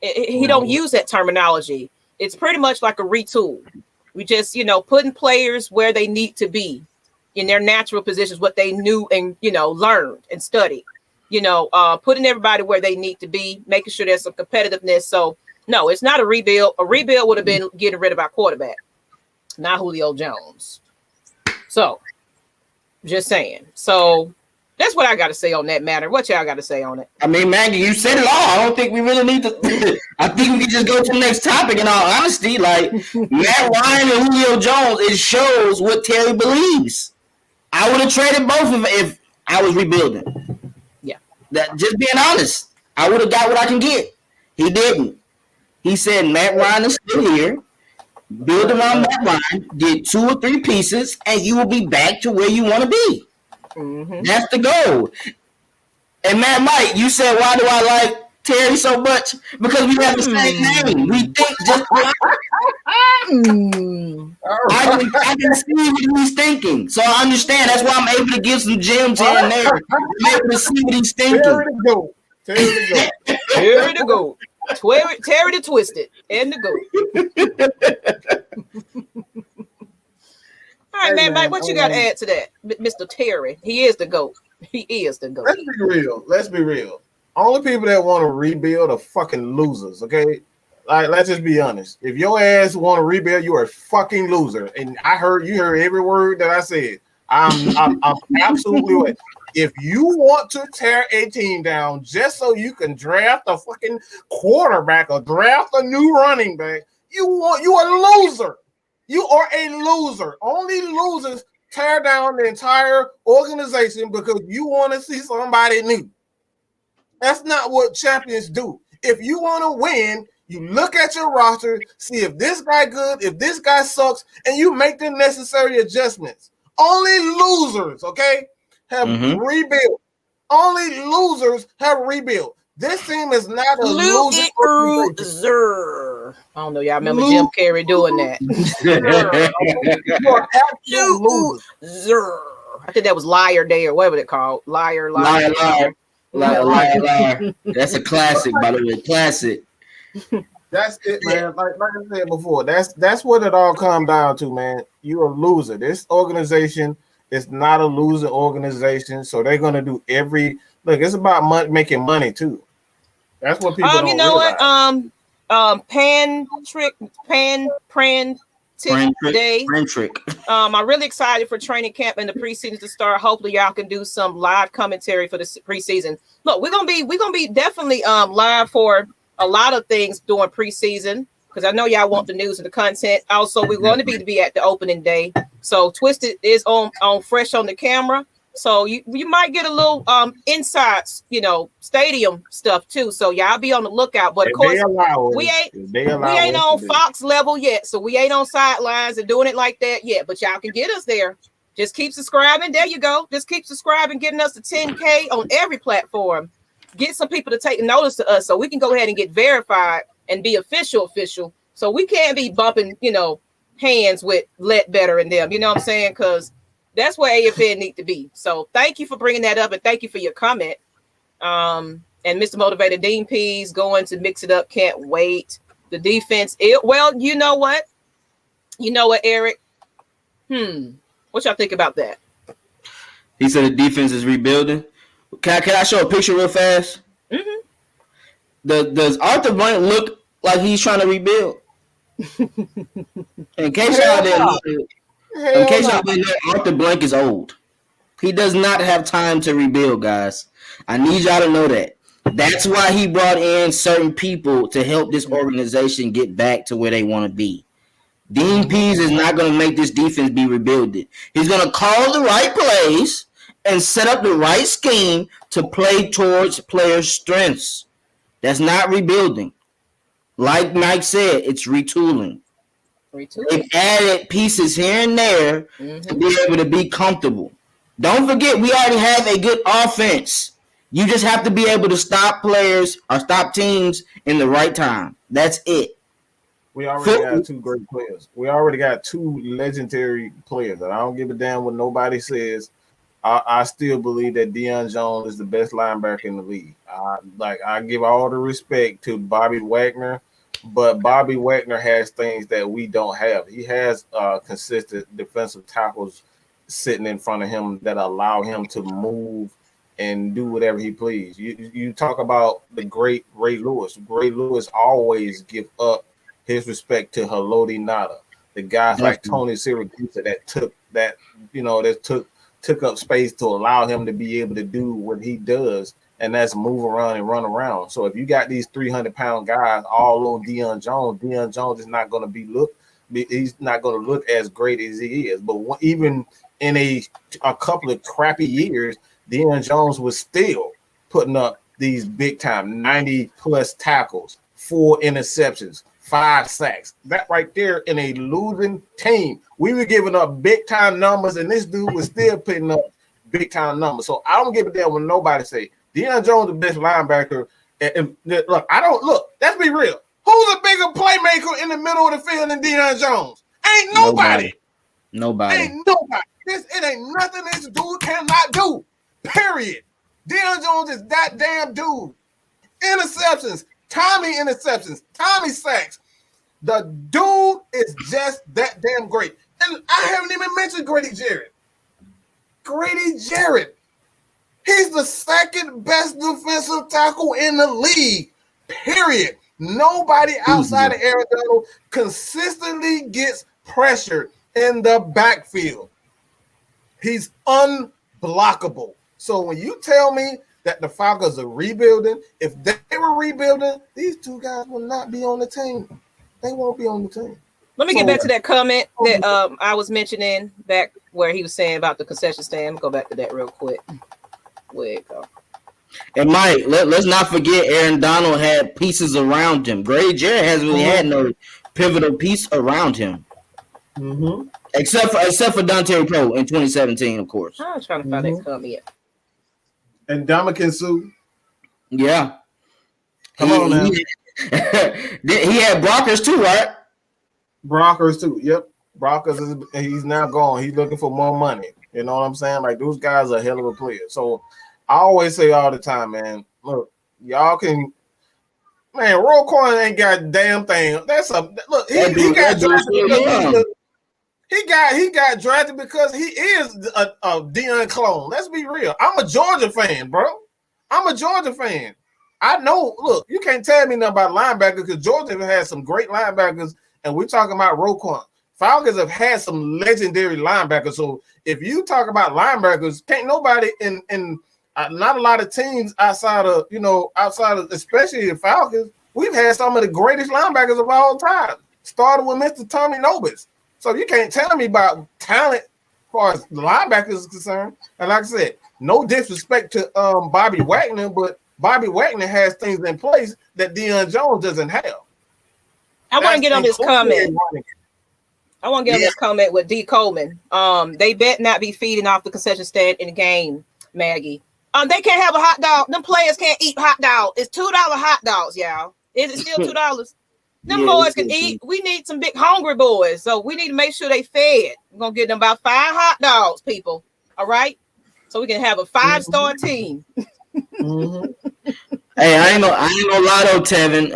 He don't use that terminology. It's pretty much like a retool. We just, putting players where they need to be in their natural positions, what they knew and, learned and studied, putting everybody where they need to be, making sure there's some competitiveness. So no, it's not a rebuild. A rebuild would have been getting rid of our quarterback, not Julio Jones. So just saying. So that's what I got to say on that matter. What y'all got to say on it? I mean, Maggie, you said it all. I don't think we really need to. I think we can just go to the next topic. In all honesty, like Matt Ryan and Julio Jones, it shows what Terry believes. I would have traded both of them if I was rebuilding. Yeah, that just being honest, I would have got what I can get. He didn't. He said Matt Ryan is still here. Build around Matt Ryan, get 2 or 3 pieces, and you will be back to where you want to be. Mm-hmm. That's the goal. And Mike, you said, why do I like Terry so much? Because we have the same name. We think just like I can see what he's thinking. So I understand. That's why I'm able to give some gems here and there. I'm able to see what he's thinking. Terry to go. Terry to go. Terry to go. Terry the Twisted and the GOAT. All right, man, Mike, what you got to add to that? Mr. Terry, he is the GOAT. He is the GOAT. Let's be real. Only people that want to rebuild are fucking losers, okay? Like, let's just be honest. If your ass want to rebuild, you are a fucking loser. And you heard every word that I said. I'm absolutely right. If you want to tear a team down just so you can draft a fucking quarterback or draft a new running back, you are a loser. You are a loser. Only losers tear down the entire organization because you want to see somebody new. That's not what champions do. If you want to win, you look at your roster, see if this guy good, if this guy sucks, and you make the necessary adjustments. Only losers, okay, have rebuilt. Only losers have rebuilt. This team is not a loser. I don't know. Y'all remember Jim Carrey doing that? I think that was Liar Day or whatever they called. Liar. That's a classic, by the way. Classic. That's it, man. Like I said before, that's what it all comes down to, man. You're a loser. This organization is not a loser organization, so they're gonna do look. It's about making money too. That's what people don't realize. What? Pan trick day. I'm really excited for training camp and the preseason to start. Hopefully, y'all can do some live commentary for the preseason. Look, we're gonna be definitely live for a lot of things during preseason because I know y'all want the news and the content. Also, we're going to be at the opening day. So Twisted is on fresh on the camera. So you might get a little insides, stadium stuff too. So y'all be on the lookout. But of course, we ain't on Fox level yet. So we ain't on sidelines and doing it like that yet. But y'all can get us there. Just keep subscribing. There you go. Just keep subscribing, getting us to 10K on every platform. Get some people to take notice to us so we can go ahead and get verified and be official. So we can't be bumping, hands with Ledbetter and them. You know what I'm saying? Because that's where AFN need to be. So thank you for bringing that up and thank you for your comment. And Mr. Motivated Dean P's going to mix it up. Can't wait. The defense. Well, you know what? Eric? What y'all think about that? He said the defense is rebuilding. Can I show a picture real fast? Mm-hmm. Does Arthur Blank look like he's trying to rebuild? In case y'all didn't know, Arthur Blank is old. He does not have time to rebuild, guys. I need y'all to know that. That's why he brought in certain people to help this organization get back to where they want to be. Dean Pease is not going to make this defense be rebuilded. He's going to call the right plays and set up the right scheme to play towards players' strengths. That's not rebuilding. Like Mike said, it's retooling. They've added pieces here and there to be able to be comfortable. Don't forget, we already have a good offense. You just have to be able to stop players or stop teams in the right time. That's it. We already got two great players. We already got two legendary players. And I don't give a damn what nobody says. I still believe that Deion Jones is the best linebacker in the league. I give all the respect to Bobby Wagner, but Bobby Wagner has things that we don't have. He has consistent defensive tackles sitting in front of him that allow him to move and do whatever he please. You talk about the great Ray Lewis. Ray Lewis always give up his respect to Haloti Ngata, the guys like Tony Siragusa that took up space to allow him to be able to do what he does, and that's move around and run around. So if you got these 300-pound guys all on Deion Jones is not going to he's not going to look as great as he is. But even in a couple of crappy years, Deion Jones was still putting up these big time 90+ tackles, 4 interceptions, 5 sacks. That right there in a losing team. We were giving up big time numbers, and this dude was still putting up big time numbers. So I don't give a damn when nobody say Deion Jones the best linebacker. And look. Let's be real. Who's a bigger playmaker in the middle of the field than Deion Jones? Ain't nobody. Ain't nobody. It ain't nothing this dude cannot do. Period. Deion Jones is that damn dude. Interceptions, Tommy sacks. The dude is just that damn great. And I haven't even mentioned Grady Jarrett. He's the second best defensive tackle in the league. Period. Nobody outside of Aaron Donald consistently gets pressured in the backfield. He's unblockable. So when you tell me that the Falcons are rebuilding, if they were rebuilding, these two guys will not be on the team. They won't be on the team. Let me get back to that comment that I was mentioning back where he was saying about the concession stand. Go back to that real quick. Where it go? And Mike, let's not forget Aaron Donald had pieces around him. Grady Jarrett hasn't really had no pivotal piece around him. Except for Dante Pro in 2017, of course. I was trying to find that comment. And Ndamukong Suh. Yeah. Come on now. He had Brockers too, right? Brockers too. Yep. Brockers he's now gone. He's looking for more money. You know what I'm saying? Like those guys are a hell of a player. So I always say all the time, man. Look, y'all can. Man, Roquan ain't got a damn thing. That's a look. He got drafted. He got drafted because he is a Deion clone. Let's be real. I'm a Georgia fan, bro. I know. Look, you can't tell me nothing about linebackers because Georgia has some great linebackers, and we're talking about Roquan. Falcons have had some legendary linebackers. So if you talk about linebackers, can't nobody in not a lot of teams outside of especially the Falcons. We've had some of the greatest linebackers of all time. Started with Mr. Tommy Nobis. So you can't tell me about talent as far as the linebackers is concerned. And like I said, no disrespect to Bobby Wagner, but Bobby Wagner has things in place that Deion Jones doesn't have. I want to get on this comment. I want to get on this comment with D. Coleman. They bet not be feeding off the concession stand in the game, Maggie. They can't have a hot dog. Them players can't eat hot dog. It's $2 hot dogs, y'all. Is it still $2? Them boys can eat. We need some big hungry boys, so we need to make sure they fed. We're gonna get them about 5 hot dogs, people. All right, so we can have a 5-star team. Hey, I ain't gonna lie though, Tevin.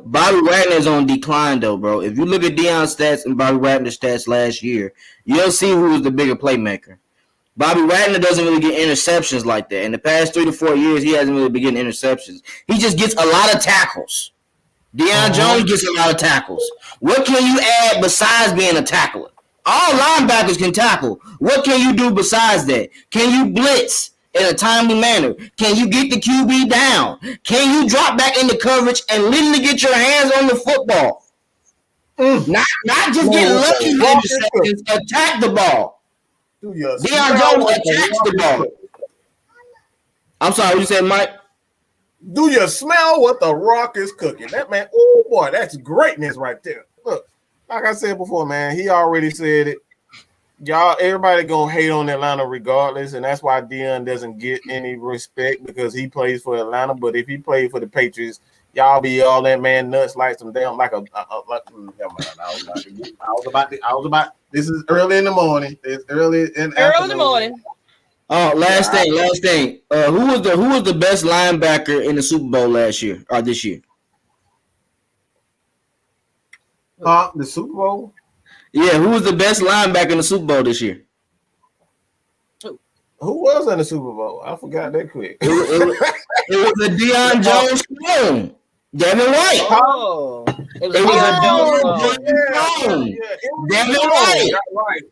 Bobby Wagner's on decline though, bro. If you look at Deion's stats and Bobby Wagner's stats last year, you'll see who was the bigger playmaker. Bobby Wagner doesn't really get interceptions like that. In the past 3 to 4 years, he hasn't really been getting interceptions. He just gets a lot of tackles. Deion Jones gets a lot of tackles. What can you add besides being a tackler? All linebackers can tackle. What can you do besides that? Can you blitz in a timely manner? Can you get the QB down? Can you drop back into coverage and literally get your hands on the football? Not just get lucky in the seconds. Attack the ball. Deion Jones attacks the ball. I'm sorry, what you said, Mike? Do you smell what the Rock is cooking? That man, oh boy, that's greatness right there. Look, like I said before, man, he already said it. Y'all, everybody gonna hate on Atlanta regardless, and that's why Deion doesn't get any respect because he plays for Atlanta. But if he played for the Patriots, y'all be all that man nuts like some damn like a. I was about. This is early in the morning. It's early in the morning. Oh, last thing. Who was the best linebacker in the Super Bowl last year or this year? The Super Bowl? Yeah, who was the best linebacker in the Super Bowl this year? Who was in the Super Bowl? I forgot that quick. It was a Deion Jones clone. Devin White. Oh, it was a Deion Jones. Devin White. Right.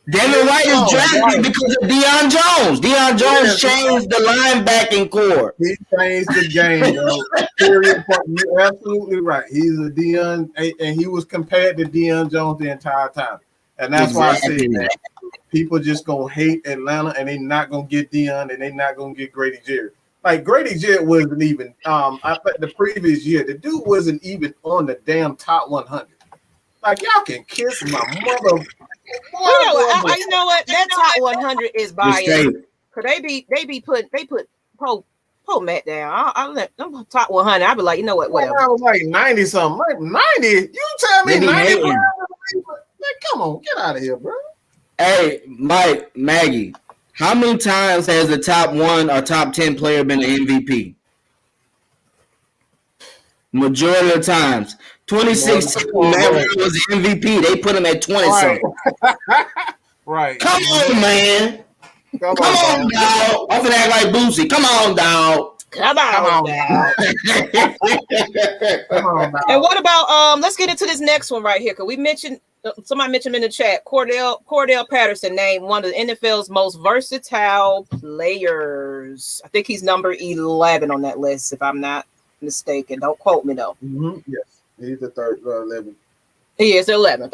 Devin White is drafted because of Deion Jones. Deion Jones changed the linebacking core. He changed the game, bro. Period. You're absolutely right. He's a Deion, and he was compared to Deion Jones the entire time. And that's why I say that people just gonna hate Atlanta, and they not gonna get Deion, and they not gonna get Grady Jarrett. Like Grady Jarrett wasn't even. I bet the previous year the dude wasn't even on the damn top 100. Like y'all can kiss my mother. You know what? That top 100 is biased. Cause they put Matt down. I let them top 100. I be like, you know what? Whatever. I was like 90 something. Like 90. You tell me 90. Man, come on, get out of here, bro. Hey, Mike, Maggie, how many times has the top 1 or top 10 player been an MVP? Majority of the times. 26 was the MVP. They put him at 20 something. Right. Come on, man. Come on, dog. I'm gonna act like Boosie. Come on, dog. Come on, dog. And what about let's get into this next one right here, because we mentioned somebody mentioned in the chat Cordell Patterson named one of the NFL's most versatile players. I think he's number 11 on that list, if I'm not mistaken. Don't quote me though. Yes. He's the third 11th. He is the 11th.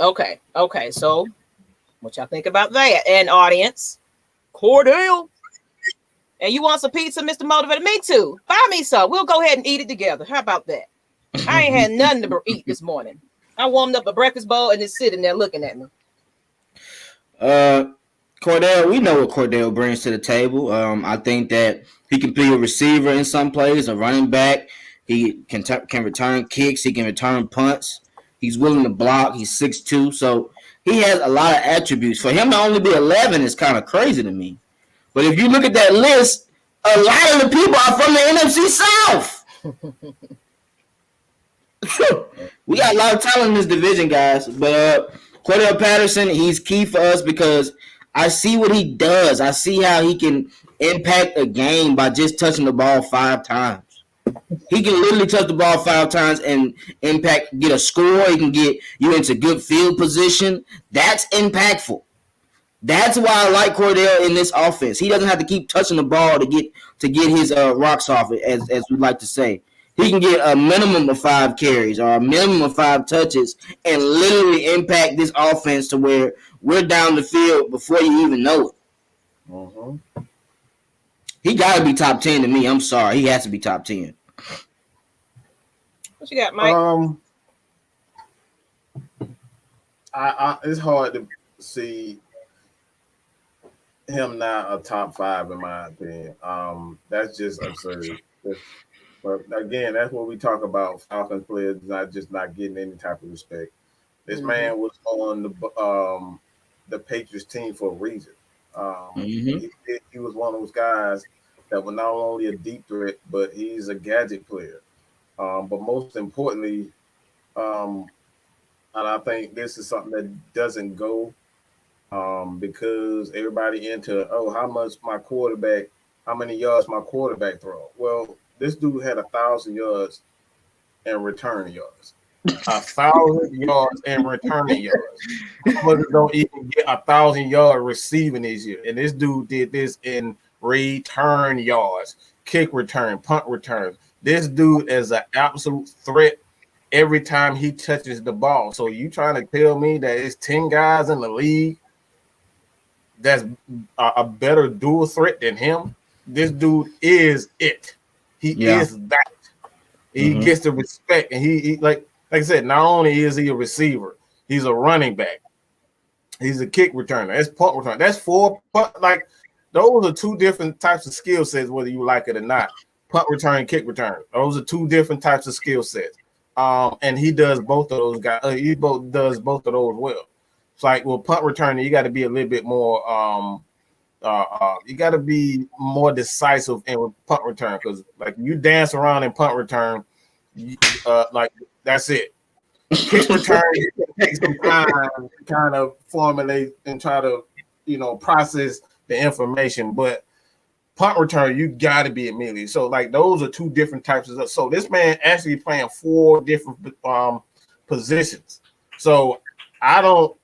Okay. So, what y'all think about that? And audience, Cordell. And you want some pizza, Mr. Motivator? Me too. Buy me some. We'll go ahead and eat it together. How about that? I ain't had nothing to eat this morning. I warmed up a breakfast bowl and it's sitting there looking at me. Cordell, we know what Cordell brings to the table. I think that he can be a receiver in some plays, a running back. He can return kicks. He can return punts. He's willing to block. He's 6'2", so he has a lot of attributes. For him to only be 11 is kind of crazy to me. But if you look at that list, a lot of the people are from the NFC South. We got a lot of talent in this division, guys. But Cordell Patterson, he's key for us because I see what he does. I see how he can impact a game by just touching the ball 5 times. He can literally touch the ball 5 times and get a score. He can get you into good field position. That's impactful. That's why I like Cordell in this offense. He doesn't have to keep touching the ball to get his rocks off, as we like to say. He can get a minimum of 5 carries or a minimum of 5 touches and literally impact this offense to where we're down the field before you even know it. Mm-hmm. He got to be top 10 to me. I'm sorry. He has to be top 10. What you got, Mike? It's hard to see him not a top 5 in my opinion. That's just absurd. But again, that's what we talk about. Falcons players not getting any type of respect. This man was on the Patriots team for a reason. He was one of those guys that was not only a deep threat, but he's a gadget player. But most importantly, and I think this is something that doesn't go because everybody into how many yards my quarterback throw. Well, this dude had 1,000 yards and return yards. 1,000 yards and returning yards. Motherfuckers don't even get 1,000 yards receiving this year. And this dude did this in return yards, kick return, punt return. This dude is an absolute threat every time he touches the ball. So you trying to tell me that it's 10 guys in the league that's a better dual threat than him? This dude is it. He is that. He gets the respect, and he like I said, not only is he a receiver, he's a running back. He's a kick returner. That's punt return. That's 4 punt. Like those are 2 different types of skill sets, whether you like it or not. Punt return, kick return. Those are 2 different types of skill sets. And he does both of those guys. Does both of those well. It's like, well, punt returning, you got to be a little bit more. You got to be more decisive in punt return, because like you dance around in punt return, like that's it. Kick return, it takes some time to kind of formulate and try to, process the information. But punt return, you got to be immediately. So like those are 2 different types of. So this man actually playing 4 different positions. So I don't.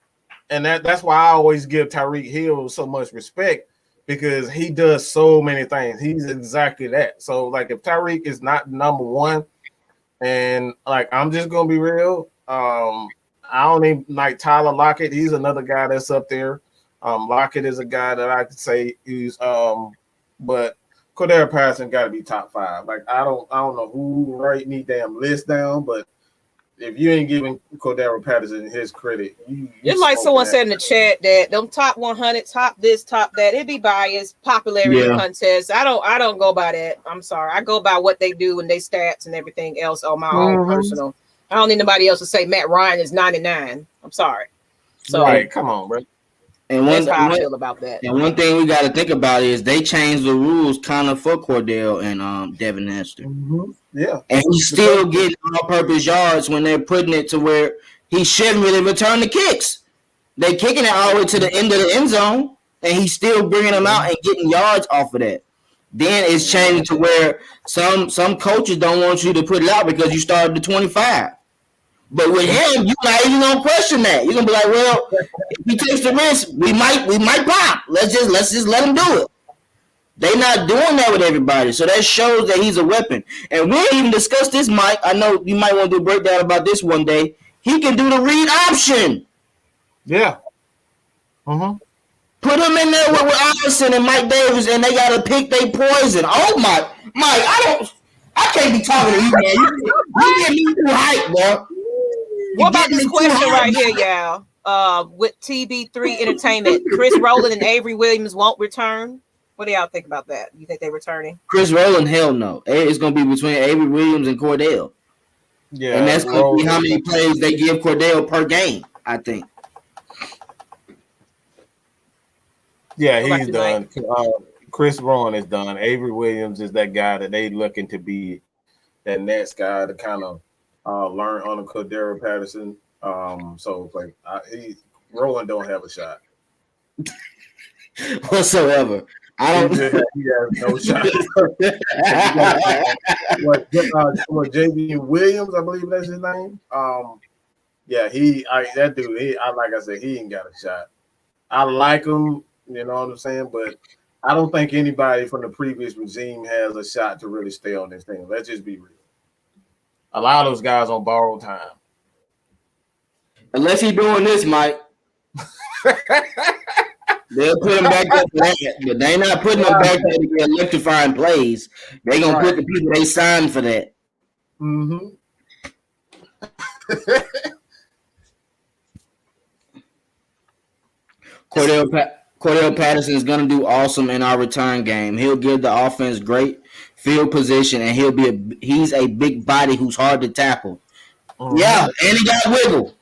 And that's why I always give Tyreek Hill so much respect, because he does so many things. He's exactly that. So, like, if Tyreek is not number 1, and, like, I'm just going to be real, I don't even like Tyler Lockett. He's another guy that's up there. Lockett is a guy that I could say is, but Cordero Patterson got to be top 5. Like, I don't know who write me damn list down, but if you ain't giving Cordero Patterson his credit, it's like someone said in the chat that them top 100, top this, top that, it'd be biased, popularity contest. I don't go by that. I'm sorry. I go by what they do and their stats and everything else on my own personal. I don't need nobody else to say Matt Ryan is 99. I'm sorry. So right, come on, bro. And that's how I feel about that. And one thing we got to think about is they changed the rules kind of for Cordell and Devin Hester. Yeah, and he's still getting all-purpose yards when they're putting it to where he shouldn't really return the kicks. They're kicking it all the way to the end of the end zone, and he's still bringing them out and getting yards off of that. Then it's changing to where some coaches don't want you to put it out because you started the 25. But with him, you're not even gonna question that. You're gonna be like, well, if he takes the risk, we might pop. Let's just let him do it. They're not doing that with everybody, so that shows that he's a weapon. And we didn't even discuss this, Mike. I know you might want to do a breakdown about this one day. He can do the read option. Yeah. Put him in there with Allison and Mike Davis, and they gotta pick their poison. Oh my, Mike, I can't be talking to you, man. You get me too hype, bro. What about this question right here, y'all? With TB3 Entertainment, Chris Rowland and Avery Williams won't return. What do y'all think about that? You think they're returning? Chris Rowland, hell no. It's going to be between Avery Williams and Cordell. Yeah. And that's going to be how many plays they give Cordell per game, I think. Yeah, he's done. Chris Rowland is done. Avery Williams is that guy that they looking to be that next guy to kind of learn on the Cordero Patterson. So, like, Rowland don't have a shot. Whatsoever. I don't. He has no shot. What JB Williams, I believe that's his name. That dude. Like I said, he ain't got a shot. I like him, you know what I'm saying, but I don't think anybody from the previous regime has a shot to really stay on this thing. Let's just be real. A lot of those guys on borrowed time. Unless he's doing this, Mike. They'll put him back there for that, but they're not putting him back there to get electrifying plays. They're going to put the people they signed for that. Cordell Patterson is going to do awesome in our return game. He'll give the offense great field position, and he's a big body who's hard to tackle. Yeah, and he got wiggle.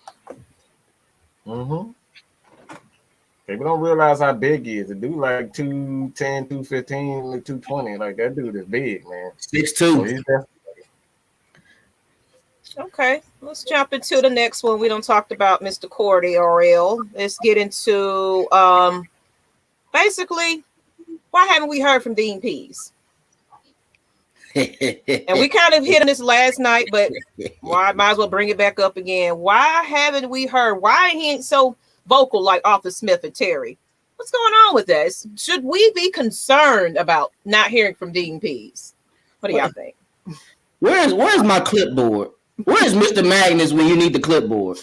People don't realize how big he is. The dude like 210, 215, 220. Like, that dude is big, man. 6'2". Okay, let's jump into the next one. We don't talk about Mr. Cordell. Let's get into basically, why haven't we heard from Dean Pease? And we kind of hit on this last night, but I might as well bring it back up again. Why haven't we heard? Why he ain't so vocal like Arthur Smith and Terry? What's going on with this? Should we be concerned about not hearing from Dean Pease? What do y'all think? Where's my clipboard? Where's Mr. Magnus when you need the clipboard?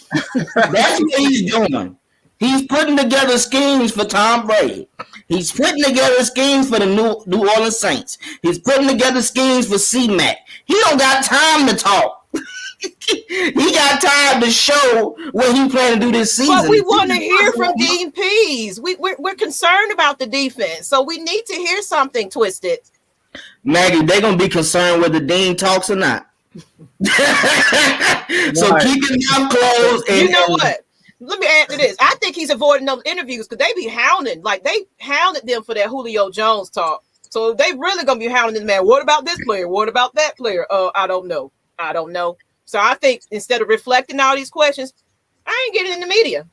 That's what he's doing. He's putting together schemes for Tom Brady. He's putting together schemes for the New Orleans Saints. He's putting together schemes for C-Mac. He don't got time to talk. He got time to show what he plan to do this season. But we want to hear from Dean Pease. We're concerned about the defense, so we need to hear something, Twisted. Maggie, they're going to be concerned whether Dean talks or not. So keep your mouth closed. And, you know what? Let me add to this. I think he's avoiding those interviews because they be hounding. Like, they hounded them for that Julio Jones talk. So they really going to be hounding this man. What about this player? What about that player? I don't know. So I think instead of reflecting all these questions, I ain't getting in the media.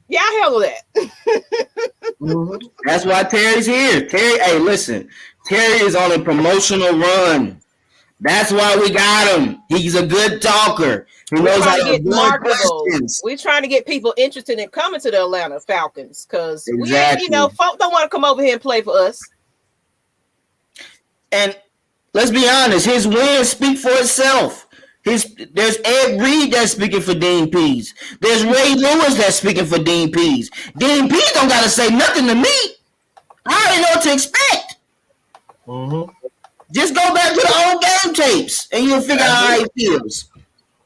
Yeah, I handle that. That's why Terry's here. Terry, hey, listen. Terry is on a promotional run. That's why we got him. He's a good talker. He knows how to get marketable. We're trying to get people interested in coming to the Atlanta Falcons because folk don't want to come over here and play for us. And let's be honest, his wins speak for itself. There's Ed Reed that's speaking for Dean Pease. There's Ray Lewis that's speaking for Dean Pease. Dean Pease don't got to say nothing to me. I already know what to expect. Just go back to the old game tapes and you'll figure out how he feels.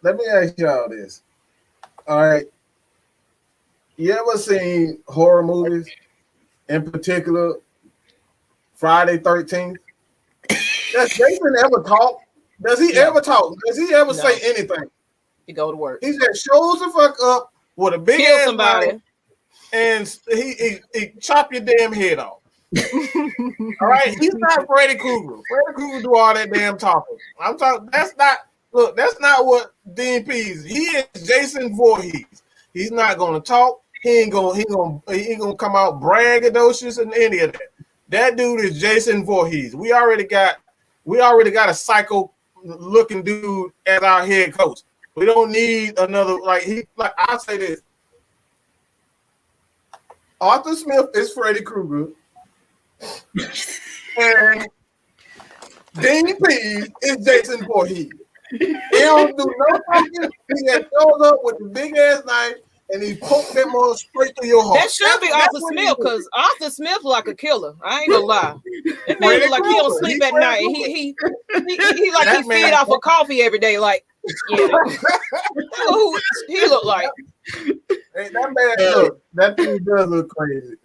Let me ask y'all this. All right. You ever seen horror movies? In particular, Friday 13th? Does Jason ever talk? Does he ever talk? Does he ever say anything? He go to work. He just shows the fuck up with a big ass somebody and he chop your damn head off. All right, he's not Freddy Krueger. Freddy Krueger do all that damn talking. I'm talking. That's not what Dean Pease. He is Jason Voorhees. He's not gonna talk. He ain't gonna come out braggadocious and any of that. That dude is Jason Voorhees. We already got a psycho looking dude as our head coach. We don't need another I'll say this. Arthur Smith is Freddy Krueger. And Dean Pease is Jason Voorhees. He don't do no fucking. He just shows up with the big ass knife and he pokes them on straight through your heart. That should be Arthur Smith because Arthur Smith like a killer. I ain't gonna lie. That man look like he don't sleep at night. He like he feed off of coffee every day. Like, yeah. Who he look like? Hey, that dude does look crazy.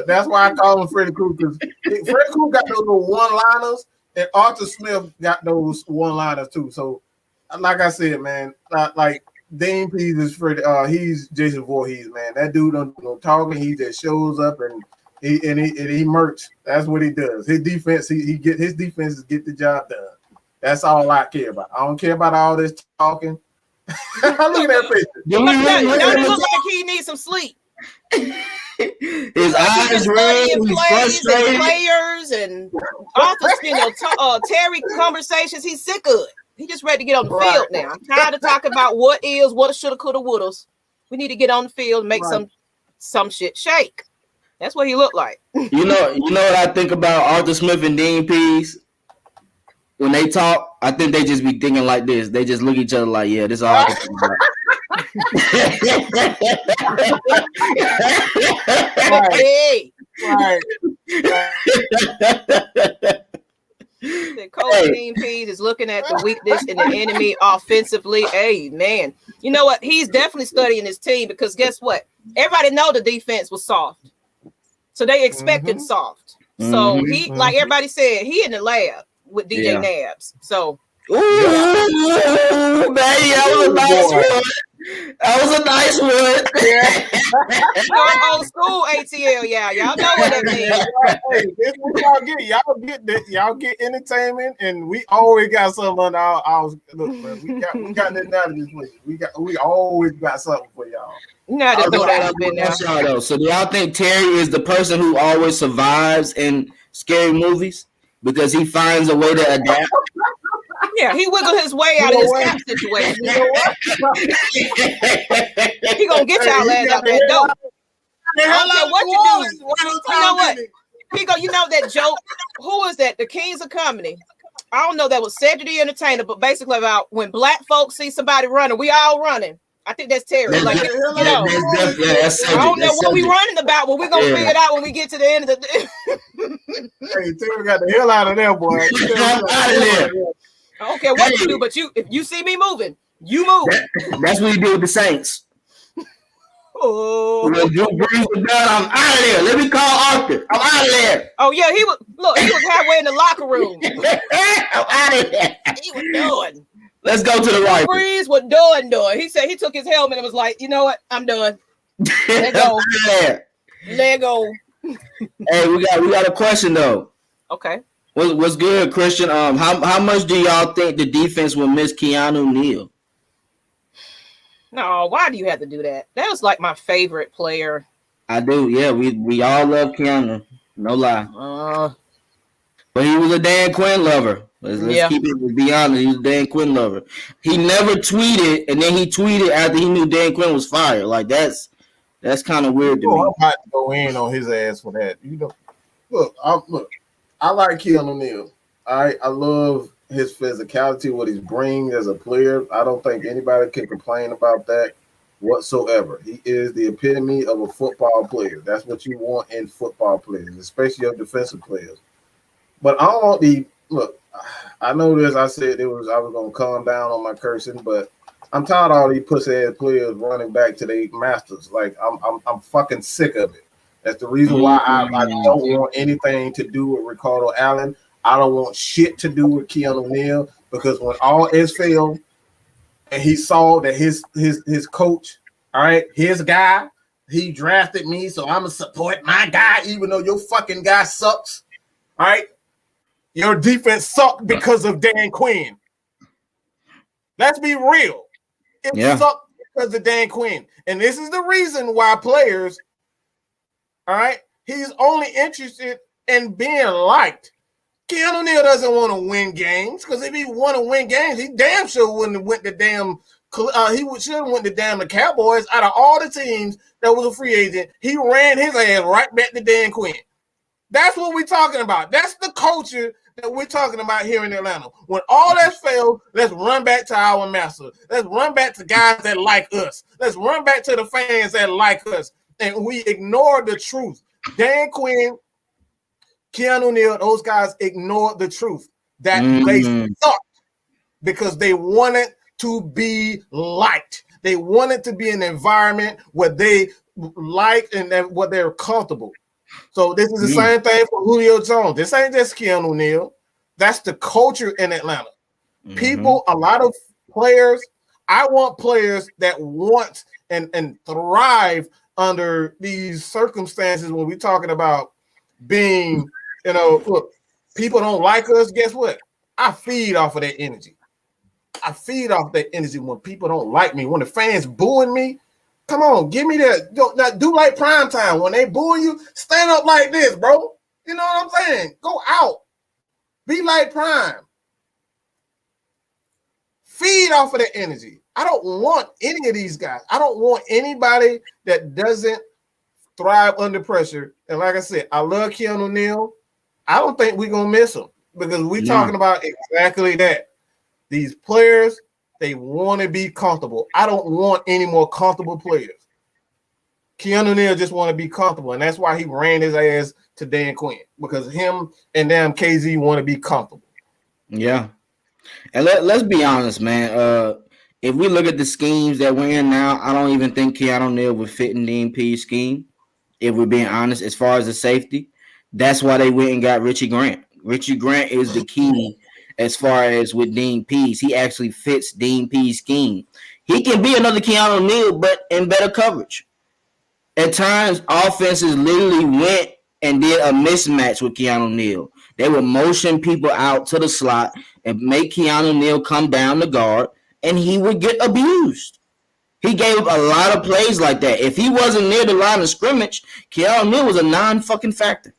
That's why I call him Freddy Krueger. Freddy Krueger got those little one-liners, and Arthur Smith got those one-liners too. So, like I said, man, like Dean Pease is Freddy. He's Jason Voorhees, man. That dude don't do no talking. He just shows up and he merch. That's what he does. His defense, his defenses get the job done. That's all I care about. I don't care about all this talking. Look at that picture. Don't it look like he needs some sleep? His eyes red. He's frustrated. Players and authors, Terry conversations. He's sick of it. He just ready to get on the field now. I'm tired of talking about what is, what shoulda, coulda, wouldas. We need to get on the field and make some shit shake. That's what he looked like. You know what I think about Arthur Smith and Dean Pease? When they talk, I think they just be thinking like this. They just look at each other like, yeah, this is all I can think about. Hey. The coach Dean Pease is looking at the weakness in the enemy offensively. Hey, man. You know what? He's definitely studying his team because guess what? Everybody know the defense was soft. So they expected soft. So he, like everybody said, he in the lab with DJ Nabs. So man, that was a nice one. That was a nice one. Old school ATL, y'all know what that means. Hey, this is what y'all get. Y'all get entertainment, and we always got something on our look, man. We got nothing out of this place. We always got something for y'all. You got to throw that up in there. So do y'all think Terry is the person who always survives in scary movies? because he finds a way to adapt. Yeah, he wiggled his way out of this cap situation. You know what? He gonna get y'all ass out that door. I don't care what you do. You know what? He go. You know that joke? Who is that? The Kings of Comedy. I don't know. That was Cedric the Entertainer, but basically about when black folks see somebody running, we all running. I think that's Terry. Like, you know, I don't know what we running about, but we're gonna figure it out when we get to the end of the day. Hey, Terry got the hell out of there, boy. I don't care what you do, but if you see me moving, you move. That's what he did with the Saints. Oh, when Drew Brees was done, I'm out of there. Let me call Arthur. I'm out of there. Oh yeah, he was halfway in the locker room. I'm out of there. He was done. Let's go to the right. Brees was done. He said he took his helmet and was like, you know what? I'm done. Let go. Let go. Hey, we got a question though. Okay. What's good, Christian? How much do y'all think the defense will miss Keanu Neal? No, why do you have to do that? That was like my favorite player. I do, yeah. We all love Keanu, no lie. But he was a Dan Quinn lover. Let's keep it. Let's be honest, he was a Dan Quinn lover. He never tweeted, and then he tweeted after he knew Dan Quinn was fired. Like that's kind of weird to me. I'm about to go in on his ass for that. You know, look, I like Keanu Neal. I love his physicality, what he's bringing as a player. I don't think anybody can complain about that whatsoever. He is the epitome of a football player. That's what you want in football players, especially your defensive players. But I don't want look. I know this. I said I was gonna calm down on my cursing, but I'm tired of all these pussy ass players running back to their masters. Like I'm fucking sick of it. That's the reason why I don't want anything to do with Ricardo Allen. I don't want shit to do with Keanu Neal, because when all is failed and he saw that his coach, all right, his guy, he drafted me, so I'm gonna support my guy, even though your fucking guy sucks. All right, your defense sucked because of Dan Quinn. Let's be real. It sucked because of Dan Quinn, and this is the reason why players. All right, he's only interested in being liked. Keanu Neal doesn't want to win games, because if he want to win games, he damn sure wouldn't have went to damn. Should have went to damn the Cowboys. Out of all the teams that was a free agent, he ran his ass right back to Dan Quinn. That's what we're talking about. That's the culture that we're talking about here in Atlanta. When all that's failed, let's run back to our master. Let's run back to guys that like us. Let's run back to the fans that like us. And we ignore the truth. Dan Quinn, Keanu Neal, those guys ignored the truth that they sucked because they wanted to be liked. They wanted to be in an environment where they like and where they're comfortable. So this is the same thing for Julio Jones. This ain't just Keanu Neal. That's the culture in Atlanta. People, a lot of players, I want players that want and thrive under these circumstances when we're talking about being, look, people don't like us. Guess what? I feed off of that energy. I feed off that energy when people don't like me. When the fans booing me, come on, give me that. Do like prime time. When they booing you, stand up like this, bro. You know what I'm saying? Go out. Be like prime. Feed off of that energy. I don't want any of these guys. I don't want anybody that doesn't thrive under pressure. And like I said, I love Keanu Neal. I don't think we're going to miss him, because we're talking about exactly that. These players, they want to be comfortable. I don't want any more comfortable players. Keanu Neal just want to be comfortable, and that's why he ran his ass to Dan Quinn, because him and damn KZ want to be comfortable. Yeah. And let's be honest, man. If we look at the schemes that we're in now, I don't even think Keanu Neal would fit in DMP's scheme, if we're being honest, as far as the safety. That's why they went and got Richie Grant. Richie Grant is the key as far as with Dean Pease. He actually fits Dean Pease' scheme. He can be another Keanu Neal, but in better coverage. At times, offenses literally went and did a mismatch with Keanu Neal. They would motion people out to the slot and make Keanu Neal come down the guard, and he would get abused. He gave a lot of plays like that. If he wasn't near the line of scrimmage, Keanu Neal was a non-fucking factor.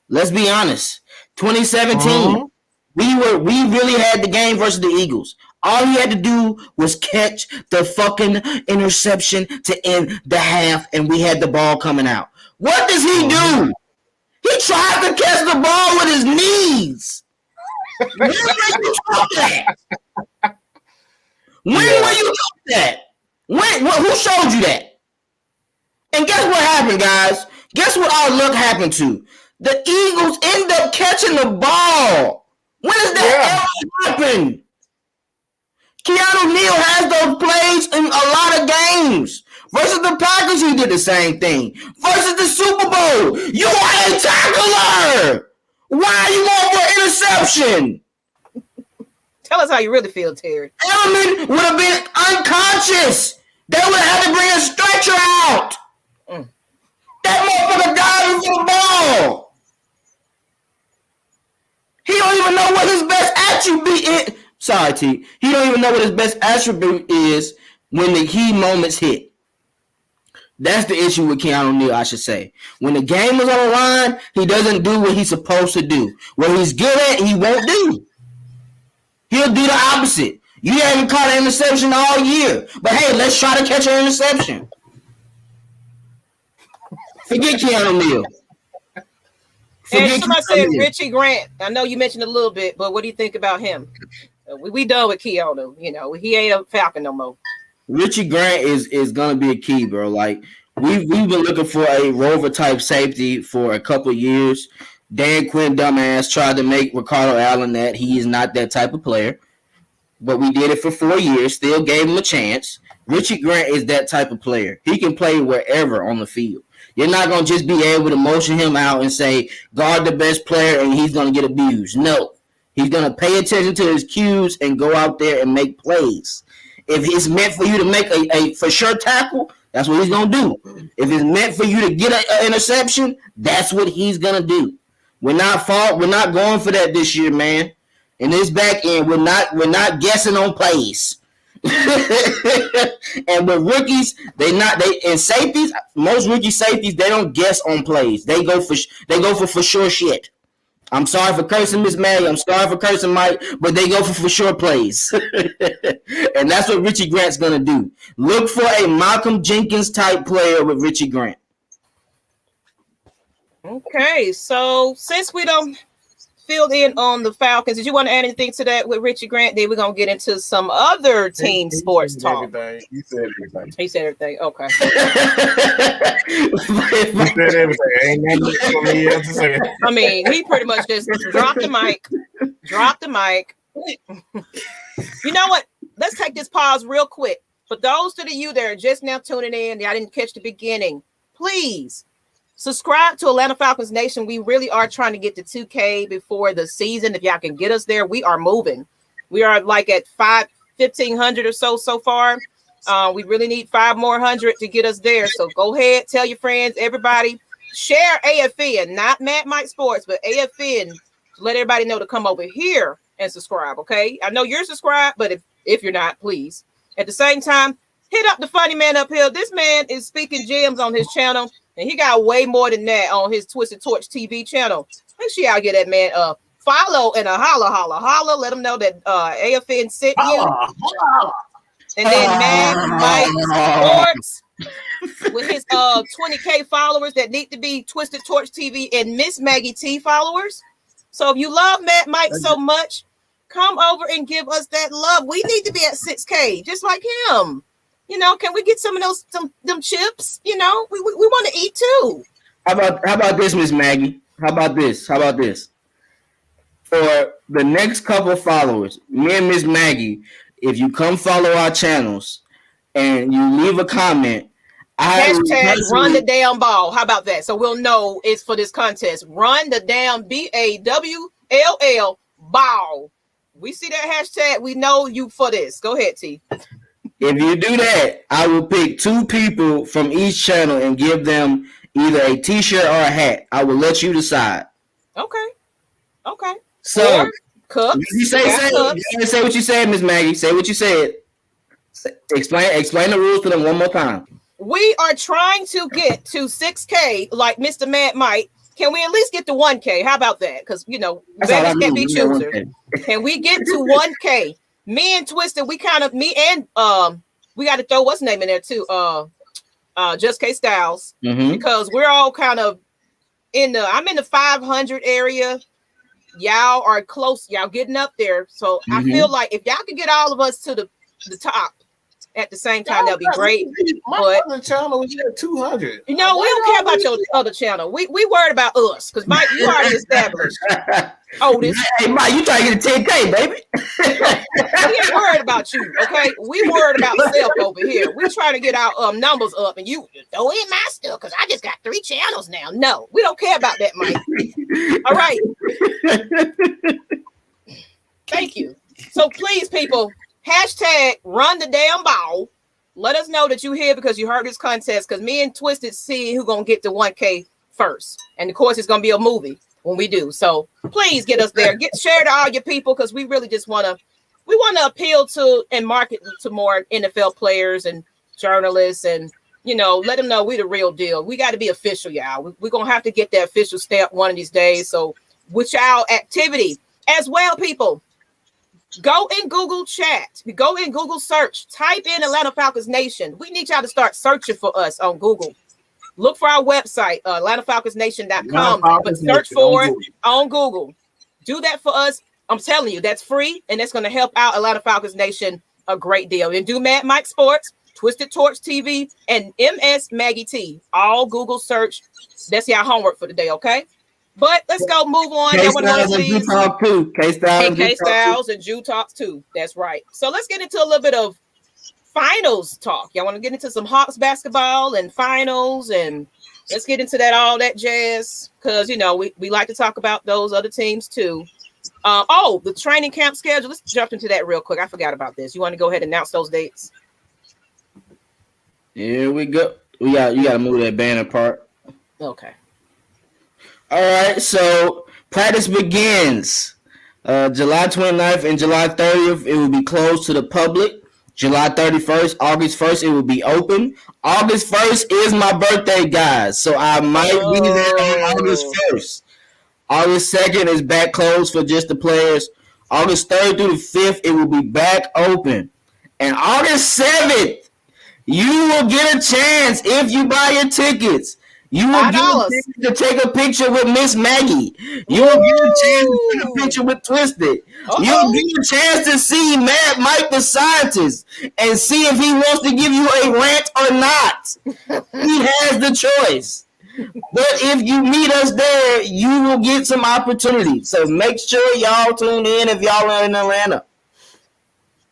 Let's be honest. 2017, we really had the game versus the Eagles. All he had to do was catch the fucking interception to end the half, and we had the ball coming out. What does he do? He tried to catch the ball with his knees. When were you taught that? When were you taught that? Who showed you that? And guess what happened, guys? Guess what our luck happened to? The Eagles end up catching the ball. When does that ever happen? Keanu Neal has those plays in a lot of games. Versus the Packers, he did the same thing. Versus the Super Bowl, you are a tackler. Why are you going for interception? Tell us how you really feel, Terry. Edelman would have been unconscious. They would have had to bring a stretcher out. That motherfucker died for the ball. He don't even know what his best attribute is. Sorry, T. He don't even know what his best attribute is when the key moments hit. That's the issue with Keanu Neal, I should say. When the game is on the line, he doesn't do what he's supposed to do. What he's good at, he won't do. He'll do the opposite. You haven't caught an interception all year. But hey, let's try to catch an interception. Forget Keanu Neal. And somebody said Richie Grant. I know you mentioned a little bit, but what do you think about him? We done with Keanu. You know, he ain't a Falcon no more. Richie Grant is gonna be a key, bro. Like we've been looking for a rover type safety for a couple of years. Dan Quinn, dumbass, tried to make Ricardo Allen that. He is not that type of player. But we did it for 4 years, still gave him a chance. Richie Grant is that type of player. He can play wherever on the field. You're not going to just be able to motion him out and say, guard the best player and he's going to get abused. No. He's going to pay attention to his cues and go out there and make plays. If it's meant for you to make a for sure tackle, that's what he's going to do. If it's meant for you to get an interception, that's what he's going to do. We're not going for that this year, man. In this back end, we're not guessing on plays. And with rookies, and safeties, most rookie safeties, they don't guess on plays. They go for sure shit. I'm sorry for cursing Miss Maggie. I'm sorry for cursing Mike, but they go for sure plays. And that's what Richie Grant's gonna do. Look for a Malcolm Jenkins type player with Richie Grant. Okay, so since we don't filled in on the Falcons, did you want to add anything to that with Richie Grant? Then we're gonna get into some other team sports talk. He said everything. He said everything. Okay. He said everything. Ain't nothing for me else to say. I mean, he pretty much just dropped the mic. You know what? Let's take this pause real quick. For those of you that are just now tuning in, I didn't catch the beginning. Please subscribe to Atlanta Falcons Nation. We really are trying to get to 2K before the season. If y'all can get us there, we are moving. We are like at 1,500 or so far. We really need 5 more hundred to get us there. So go ahead, tell your friends, everybody, share AFN, not Mad Mike Sports, but AFN. Let everybody know to come over here and subscribe. Okay, I know you're subscribed, but if you're not, please. At the same time, hit up the funny man up here. This man is speaking gems on his channel. And he got way more than that on his Twisted Torch TV channel. Make sure y'all get that man follow and a holla. Let him know that AFN sent you. And then Mad Mike Sports with his 20K followers that need to be Twisted Torch TV and Miss Maggie T followers. So if you love Mad Mike so much, come over and give us that love. We need to be at 6K, just like him. You know, can we get some of those them chips? You know, we want to eat too. How about this, Miss Maggie? How about this? For the next couple of followers, me and Miss Maggie, if you come follow our channels and you leave a comment, hashtag run the damn ball. How about that? So we'll know it's for this contest. Run the damn BAWLL ball. We see that hashtag. We know you for this. Go ahead, T. If you do that, I will pick 2 people from each channel and give them either a t-shirt or a hat. I will let you decide. Okay. So, you say what you said, Miss Maggie. Say what you said. Explain the rules to them one more time. We are trying to get to 6K like Mr. Mad Mike. Can we at least get to 1K? How about that? Because That's all I Vegas can't need, be you know, choosers. Can we get to 1K? Me and Twisted, we got to throw what's name in there too. Just KSTYLZ, because we're all kind of I'm in the 500 area. Y'all are close. Y'all getting up there. So I feel like if y'all could get all of us to the top at the same time, that'd be great. My other channel was at 200. We don't care about your other channel. We worried about us because Mike, you already established. Otis. Hey, Mike, you trying to get a 10K, baby? We ain't worried about you, okay? We worried about self over here. We trying to get our numbers up, and you throw in my stuff because I just got 3 channels now. No, we don't care about that, Mike. All right. Thank you. So please, people, hashtag run the damn ball. Let us know that you here because you heard this contest, because me and Twisted see who's gonna get to 1K first. And of course, it's gonna be a movie when we do. So please get us there. Share to all your people, because we really just want to appeal to and market to more NFL players and journalists, and let them know we the real deal. We got to be official, y'all. We're gonna have to get that official stamp one of these days. So with y'all activity as well, people, go in Google chat, go in Google search, type in Atlanta Falcons Nation. We need y'all to start searching for us on Google. Look for our website, AtlantaFalconsNation.com, but search for it on Google. Do that for us. I'm telling you, that's free, and that's going to help out Atlanta Falcons Nation a great deal. And do Mad Mike Sports, Twisted Torch TV, and MS Maggie T. All Google search. That's your homework for today, okay? But let's go move on. Kstlyz and Jew Talk too. Kstlyz and Jew Talks too. That's right. So let's get into a little bit of finals talk. Y'all want to get into some Hawks basketball and finals, and let's get into all that jazz, because we like to talk about those other teams too. The training camp schedule. Let's jump into that real quick. I forgot about this. You want to go ahead and announce those dates? Here we go. You got to move that banner part. Okay. All right. So practice begins July 29th and July 30th. It will be closed to the public. July 31st, August 1st, it will be open. August 1st is my birthday, guys, so I might be there on August 1st. August 2nd is back closed for just the players. August 3rd through the 5th, it will be back open. And August 7th, you will get a chance if you buy your tickets. You will get a chance to take a picture with Miss Maggie. You will get a chance to take a picture with Twisted. You'll get a chance to see Mad Mike the scientist and see if he wants to give you a rant or not. He has the choice. But if you meet us there, you will get some opportunity. So make sure y'all tune in if y'all are in Atlanta.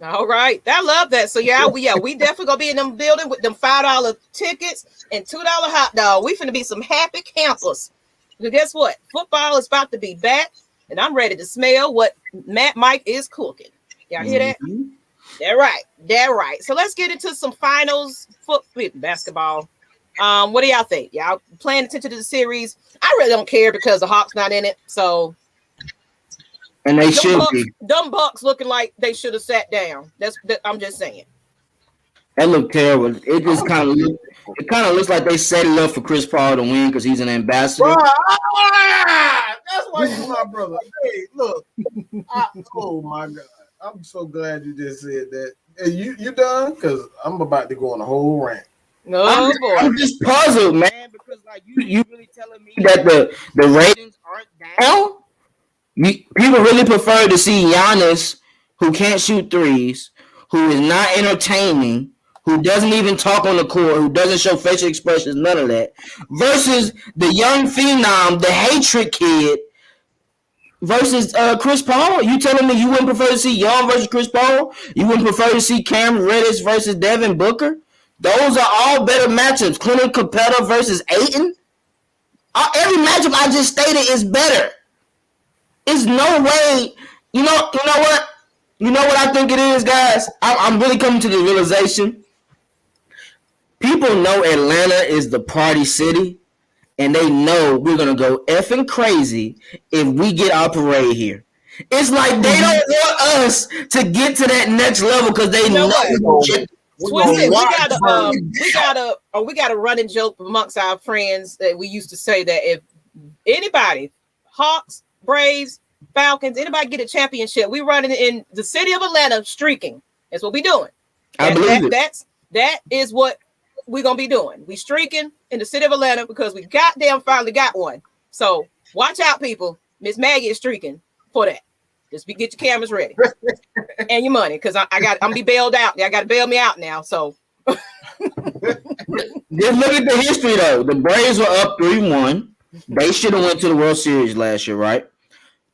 All right. I love that. So we definitely gonna be in them building with them $5 tickets and $2 hot dog. We finna be some happy campers. Because guess what? Football is about to be back, and I'm ready to smell what Matt Mike is cooking. Y'all hear that? They're right. So let's get into some finals basketball. What do y'all think? Y'all paying attention to the series? I really don't care because the Hawks not in it. So and they should be. Dumb Bucks looking like they should have sat down. I'm just saying. That looked terrible. It just kind of looks like they set it up for Chris Paul to win because he's an ambassador. That's why you're my brother. Hey, look. Oh my God. I'm so glad you just said that. Hey, you done? Because I'm about to go on a whole rant. No, I'm just puzzled, man, because like you really telling me that the ratings aren't down? People really prefer to see Giannis, who can't shoot threes, who is not entertaining, who doesn't even talk on the court, who doesn't show facial expressions, none of that, versus the young phenom, the hatred kid, versus Chris Paul. You telling me you wouldn't prefer to see Young versus Chris Paul? You wouldn't prefer to see Cam Reddish versus Devin Booker? Those are all better matchups. Clint Capella versus Ayton. Every matchup I just stated is better. It's no way. You know what? You know what I think it is, guys? I'm really coming to the realization. People know Atlanta is the party city, and they know we're going to go effing crazy if we get our parade here. It's like they don't want us to get to that next level because they know Twisted, we got a running joke amongst our friends that we used to say that if Anybody, Hawks, Braves, Falcons, anybody get a championship, we running in the city of Atlanta streaking. That's what we doing. That is what we're gonna be doing. We streaking in the city of Atlanta because we goddamn finally got one. So watch out, people. Miss Maggie is streaking for that. Just get your cameras ready and your money, because I'm gonna be bailed out. I gotta bail me out now. So just look at the history though. The Braves were up 3-1. They should have went to the World Series last year, right?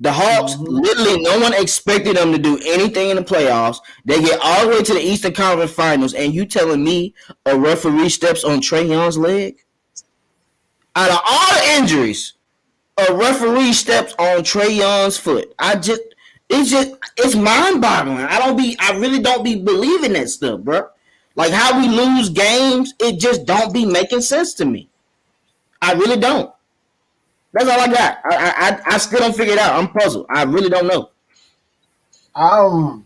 The Hawks, literally, no one expected them to do anything in the playoffs. They get all the way to the Eastern Conference Finals, and you telling me a referee steps on Trae Young's leg? Out of all the injuries, a referee steps on Trae Young's foot. It's mind-boggling. I really don't be believing that stuff, bro. Like how we lose games, it just don't be making sense to me. I really don't. That's all I got. I still don't figure it out. I'm puzzled. I really don't know. I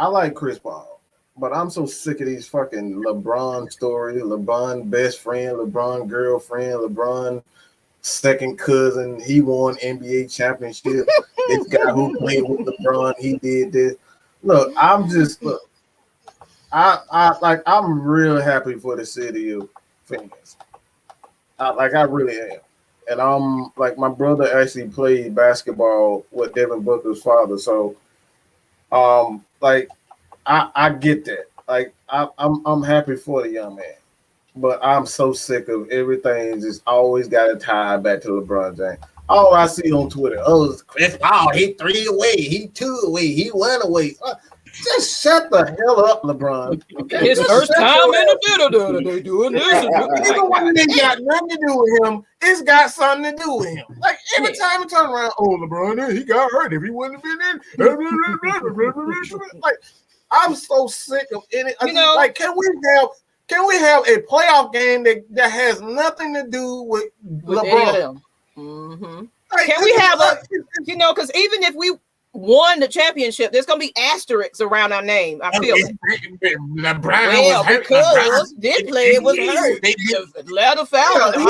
like Chris Paul, but I'm so sick of these fucking LeBron stories. LeBron best friend, LeBron girlfriend, LeBron second cousin. He won NBA championship. This guy who played with LeBron, he did this. Look, I'm real happy for the city of Phoenix. I really am. And I'm like, my brother actually played basketball with Devin Booker's father. So I get that. Like I'm happy for the young man. But I'm so sick of everything just always gotta tie back to LeBron James. All I see on Twitter, Chris Paul, he 3 away, he 2 away, he 1 away. Just shut the hell up, LeBron. Okay? His first time in the middle, they doing this. Even when they got nothing to do with him, it's got something to do with him. Like every time we turn around, LeBron, he got hurt. If he wouldn't have been in, like I'm so sick of any. Like, can we have a playoff game that has nothing to do with LeBron? Mm-hmm. Like, can we have because even if we won the championship, there's gonna be asterisks around our name. I feel it. LeBron because this player was hurt. Atlanta Falcons.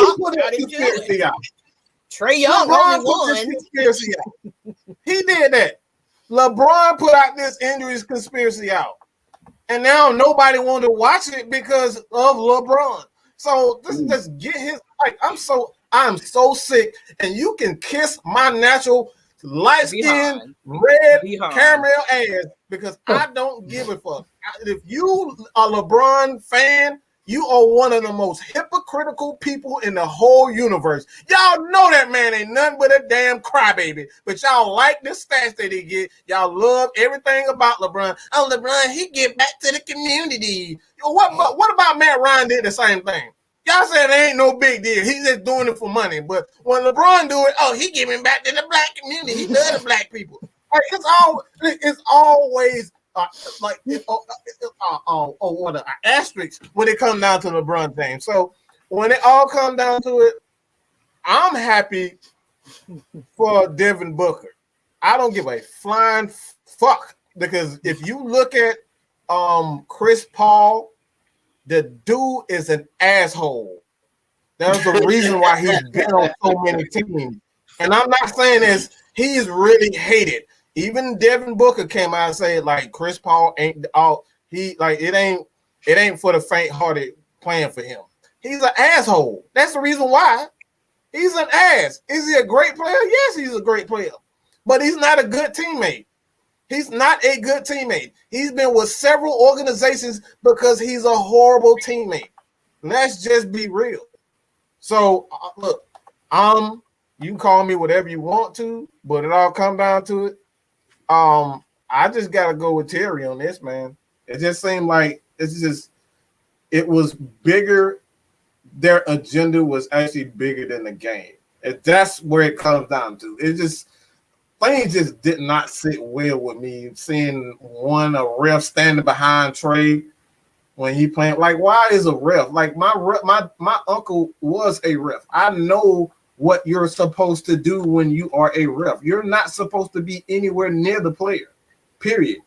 Trae Young only won. He did that. LeBron put out this injuries conspiracy out, and now nobody wanted to watch it because of LeBron. So just get his. Like, I'm so sick, and you can kiss my natural light-skinned, red caramel ass because I don't give a fuck. If you are a LeBron fan, you are one of the most hypocritical people in the whole universe. Y'all know that man ain't nothing but a damn crybaby, but y'all like the stats that he get. Y'all love everything about LeBron. Oh, LeBron, he get back to the community. What about Matt Ryan did the same thing? Y'all said it ain't no big deal. He's just doing it for money. But when LeBron do it, he giving back to the black community. He loves the black people. Like, it's always what an asterisk when it comes down to LeBron James. So when it all comes down to it, I'm happy for Devin Booker. I don't give a flying fuck because if you look at Chris Paul, the dude is an asshole. There's a reason why he's been on so many teams. And I'm not saying this, he's really hated. Even Devin Booker came out and said, like, Chris Paul ain't all it ain't for the faint-hearted playing for him. He's an asshole. That's the reason why. He's an ass. Is he a great player? Yes, he's a great player. But he's not a good teammate. He's not a good teammate. He's been with several organizations because he's a horrible teammate. Let's just be real. So, look, you can call me whatever you want to, but it all come down to it. I just got to go with Terry on this, man. It just seemed like it was bigger. Their agenda was actually bigger than the game. And that's where it comes down to. Things just did not sit well with me. Seeing a ref standing behind Trae when he playing. Like, why is a ref? Like, my uncle was a ref. I know what you're supposed to do when you are a ref. You're not supposed to be anywhere near the player, period.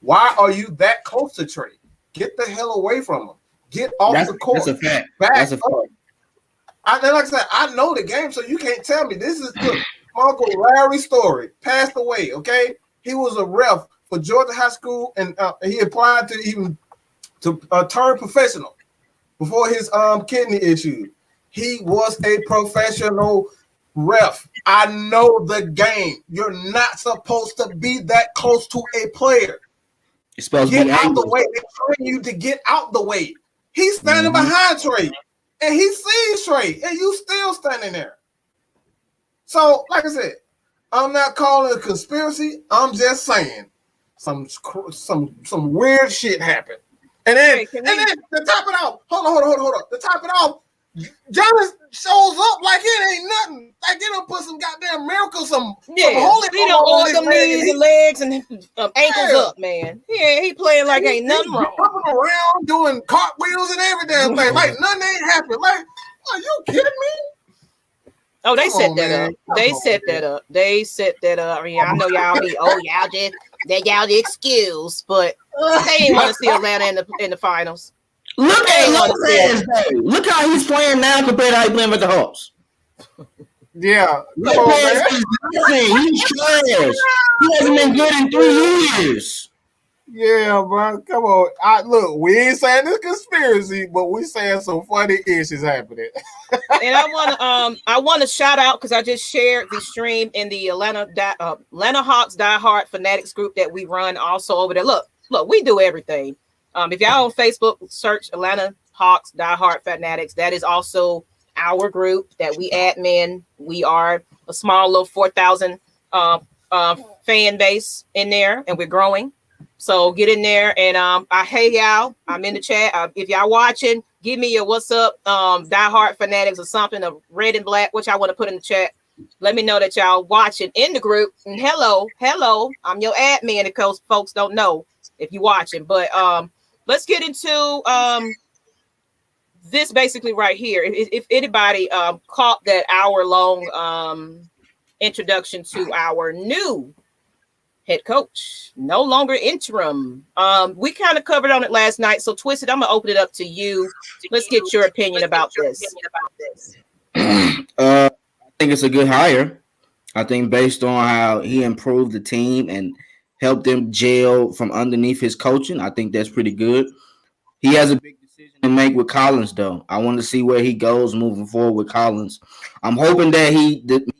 Why are you that close to Trae? Get the hell away from him. get off the court. That's a fact. Back That's a fact. Like I said, I know the game, so you can't tell me. This is look, Uncle Larry Story passed away. Okay, he was a ref for Georgia High School, and he applied to turn professional before his kidney issue. He was a professional ref. I know the game. You're not supposed to be that close to a player. You're supposed get to be out angry. the way. They train you to get out the way. He's standing behind Trey, and he sees Trey, and you still standing there. So, like I said, I'm not calling it a conspiracy. I'm just saying some weird shit happened. And then to top it off, hold on. To top it off, Giannis shows up like it ain't nothing. Like they don't put some goddamn miracle, some holy. He don't oil them knees and legs and ankles up, man. Yeah, he playing like ain't nothing wrong. Jumping around, doing cartwheels and every damn thing. Like nothing ain't happened. Like, are you kidding me? Oh, they set that up. They set that up. They set that up. I mean, I know y'all be, y'all the excuse, but they ain't want to see Atlanta in the finals. Look at Lopez, though. Look how he's playing now compared to how he playing with the Hawks. Yeah. Lopez is nothing. He's trash. He hasn't been good in 3 years. Yeah, bro. Come on. Look, we ain't saying it's conspiracy, but we saying some funny issues happening. And I want to shout out because I just shared the stream in the Atlanta Hawks diehard fanatics group that we run also over there. Look, we do everything. If y'all on Facebook, search Atlanta Hawks diehard fanatics. That is also our group that we admin. We are a small little 4,000 fan base in there, and we're growing. So get in there and hey y'all, I'm in the chat. If y'all watching, give me your what's up, diehard fanatics or something of red and black, which I want to put in the chat. Let me know that y'all watching in the group. And hello, I'm your admin because folks don't know if you watching. But let's get into this basically right here. If anybody caught that hour-long introduction to our new head coach, no longer interim. We kind of covered on it last night. So Twisted, I'm gonna open it up to you. Let's get your opinion about this. I think it's a good hire. I think based on how he improved the team and helped them gel from underneath his coaching, I think that's pretty good. He has a big decision to make with Collins, though. I want to see where he goes moving forward with Collins. I'm hoping that he makes the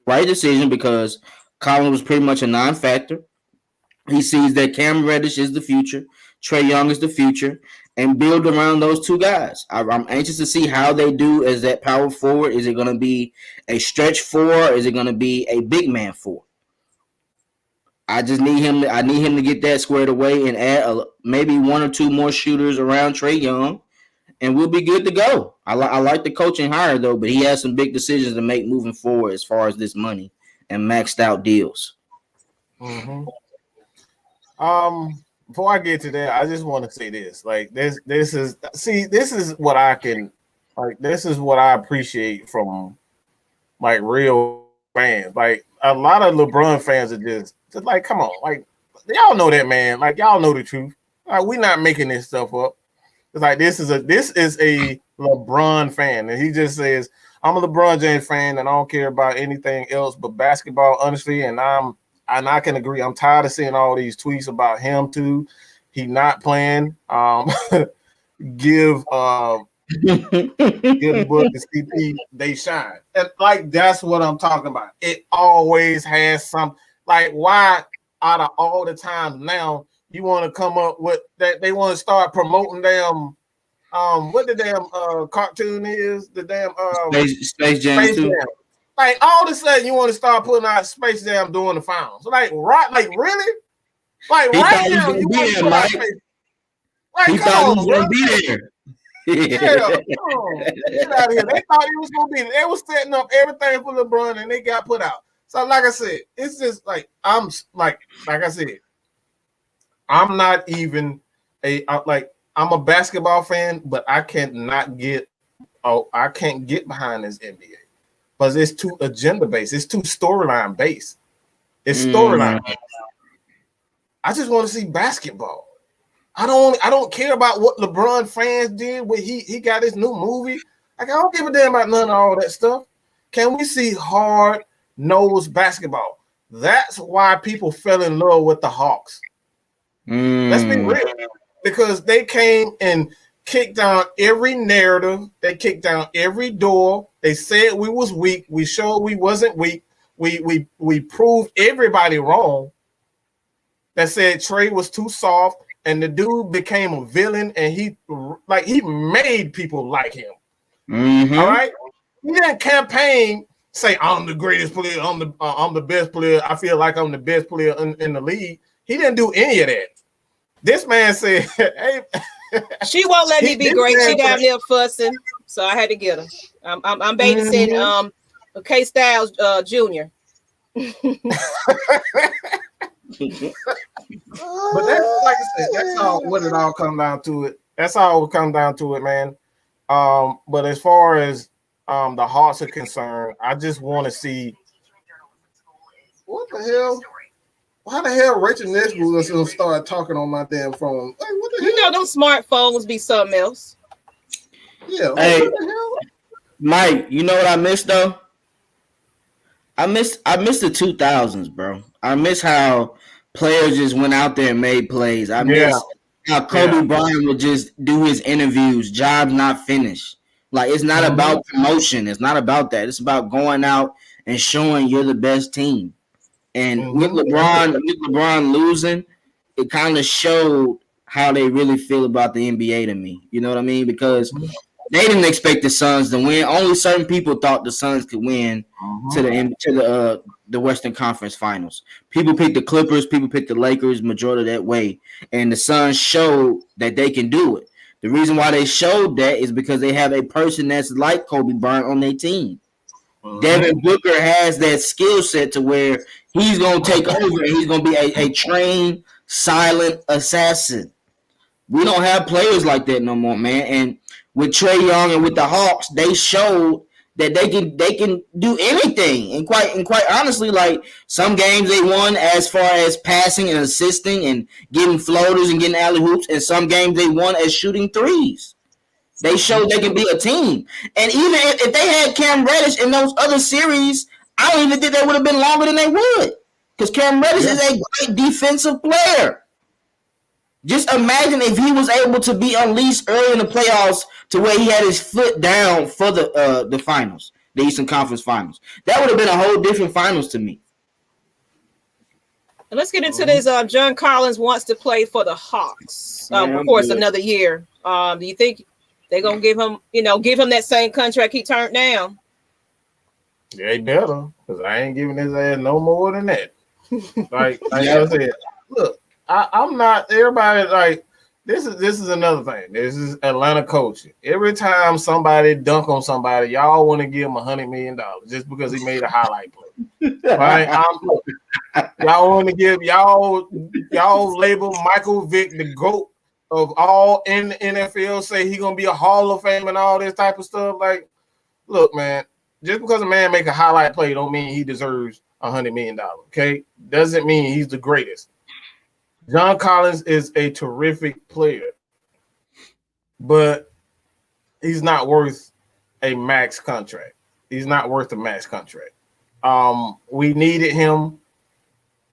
right decision because Collins was pretty much a non-factor. He sees that Cam Reddish is the future, Trae Young is the future, and build around those two guys. I'm anxious to see how they do as that power forward. Is it going to be a stretch four? Is it going to be a big man four? I just need him. I need him to get that squared away and add maybe one or two more shooters around Trae Young, and we'll be good to go. I like the coaching hire though, but he has some big decisions to make moving forward as far as this money and maxed out deals. Mm-hmm. Before I get to that, I just want to say this. Like this is what I can this is what I appreciate from like real fans. Like a lot of LeBron fans are just like, come on, like y'all know that, man. Like y'all know the truth. Like we're not making this stuff up. It's like this is a LeBron fan, and he just says, I'm a LeBron James fan, and I don't care about anything else but basketball, honestly. And I can agree. I'm tired of seeing all these tweets about him too. He not playing. Give the book to CP, they shine. And like that's what I'm talking about. It always has some like why out of all the times now you want to come up with that they want to start promoting them what the damn cartoon is, the damn Space Jam 2. Like all of a sudden you want to start putting out Space Jam during the finals. Like right, like really? Like right now you want to put out Space. Like he thought he was gonna be there. Yeah, get out of here. They thought he was gonna be there. They was setting up everything for LeBron and they got put out. So like I said, it's just like I'm like I said, I'm not even I'm a basketball fan, but I can't get behind this NBA because it's too agenda based. It's too storyline based. It's storyline. I just want to see basketball. I don't care about what LeBron fans did when he got his new movie. Like, I don't give a damn about none of all that stuff. Can we see hard-nosed basketball? That's why people fell in love with the Hawks. Let's be real. Because they came and kicked down every narrative. They kicked down every door. They said we was weak. We showed we wasn't weak. We proved everybody wrong. That said Trey was too soft, and the dude became a villain, and he made people like him. All right, he didn't campaign say I'm the greatest player, I'm the best player. I feel like I'm the best player in the league. He didn't do any of that. This man said, "Hey, she won't let me be great. She down there fussing, so I had to get her. I'm babysitting KSTYLZ Jr. But that's like I said, that's all what it all comes down to. That's all it comes down to it, man. But as far as the Hawks are concerned, I just want to see what the hell. Why the hell Rachel Nesbitt was gonna start talking on my damn phone? Like, what the hell? You know, them smartphones be something else. Yeah. Hey, what the hell? Mike, you know what I missed though? I missed the 2000s, bro. I miss how players just went out there and made plays. I miss how Kobe Bryant would just do his interviews, job not finished. Like, it's not about promotion. It's not about that. It's about going out and showing you're the best team. And with LeBron losing, it kind of showed how they really feel about the NBA to me. You know what I mean? Because they didn't expect the Suns to win. Only certain people thought the Suns could win to the Western Conference Finals. People picked the Clippers, people picked the Lakers, majority that way. And the Suns showed that they can do it. The reason why they showed that is because they have a person that's like Kobe Bryant on their team. Devin Booker has that skill set to where he's going to take over and he's going to be a trained, silent assassin. We don't have players like that no more, man. And with Trae Young and with the Hawks, they showed that they can do anything. And quite honestly, like, some games they won as far as passing and assisting and getting floaters and getting alley hoops, and some games they won as shooting threes. They showed they can be a team. And even if they had Cam Reddish in those other series, I don't even think they would have been longer than they would. Because Cam Reddish is a great defensive player. Just imagine if he was able to be unleashed early in the playoffs to where he had his foot down for the finals, the Eastern Conference Finals. That would have been a whole different finals to me. And let's get into this. John Collins wants to play for the Hawks. Of course, another year. Do you think they're gonna give him that same contract he turned down? They better, because I ain't giving his ass no more than that. Like I said, look, I'm not. Everybody like this is another thing. This is Atlanta coaching. Every time somebody dunk on somebody, y'all want to give him $100 million just because he made a highlight play. Right? Y'all want to give y'all label Michael Vick the GOAT of all in the NFL, say he gonna be a Hall of Fame and all this type of stuff. Like, look, man, just because a man make a highlight play don't mean he deserves $100 million. Okay, doesn't mean he's the greatest. John Collins is a terrific player, but he's not worth a max contract. He's not worth a max contract. We needed him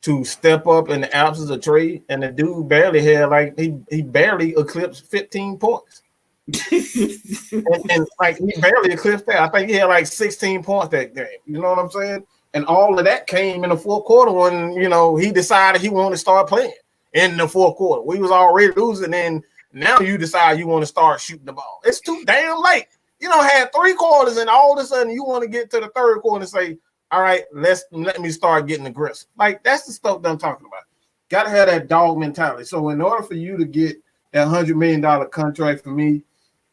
to step up in the absence of Trey, and the dude barely had he barely eclipsed 15 points. and like he barely eclipsed that. I think he had like 16 points that game. You know what I'm saying? And all of that came in the fourth quarter when he decided he wanted to start playing in the fourth quarter. We was already losing, and now you decide you want to start shooting the ball. It's too damn late. You had 3 quarters, and all of a sudden you want to get to the third quarter and say, all right, let me start getting aggressive. Like, that's the stuff that I'm talking about. Got to have that dog mentality. So in order for you to get that $100 million contract for me,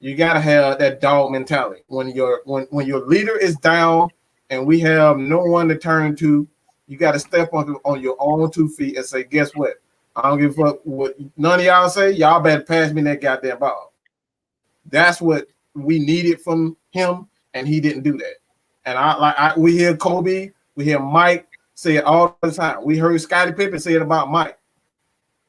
you got to have that dog mentality. When your leader is down and we have no one to turn to, you got to step on your own 2 feet and say, guess what? I don't give a fuck what none of y'all say. Y'all better pass me that goddamn ball. That's what we needed from him, and he didn't do that. And we hear Kobe, we hear Mike say it all the time. We heard Scottie Pippen say it about Mike.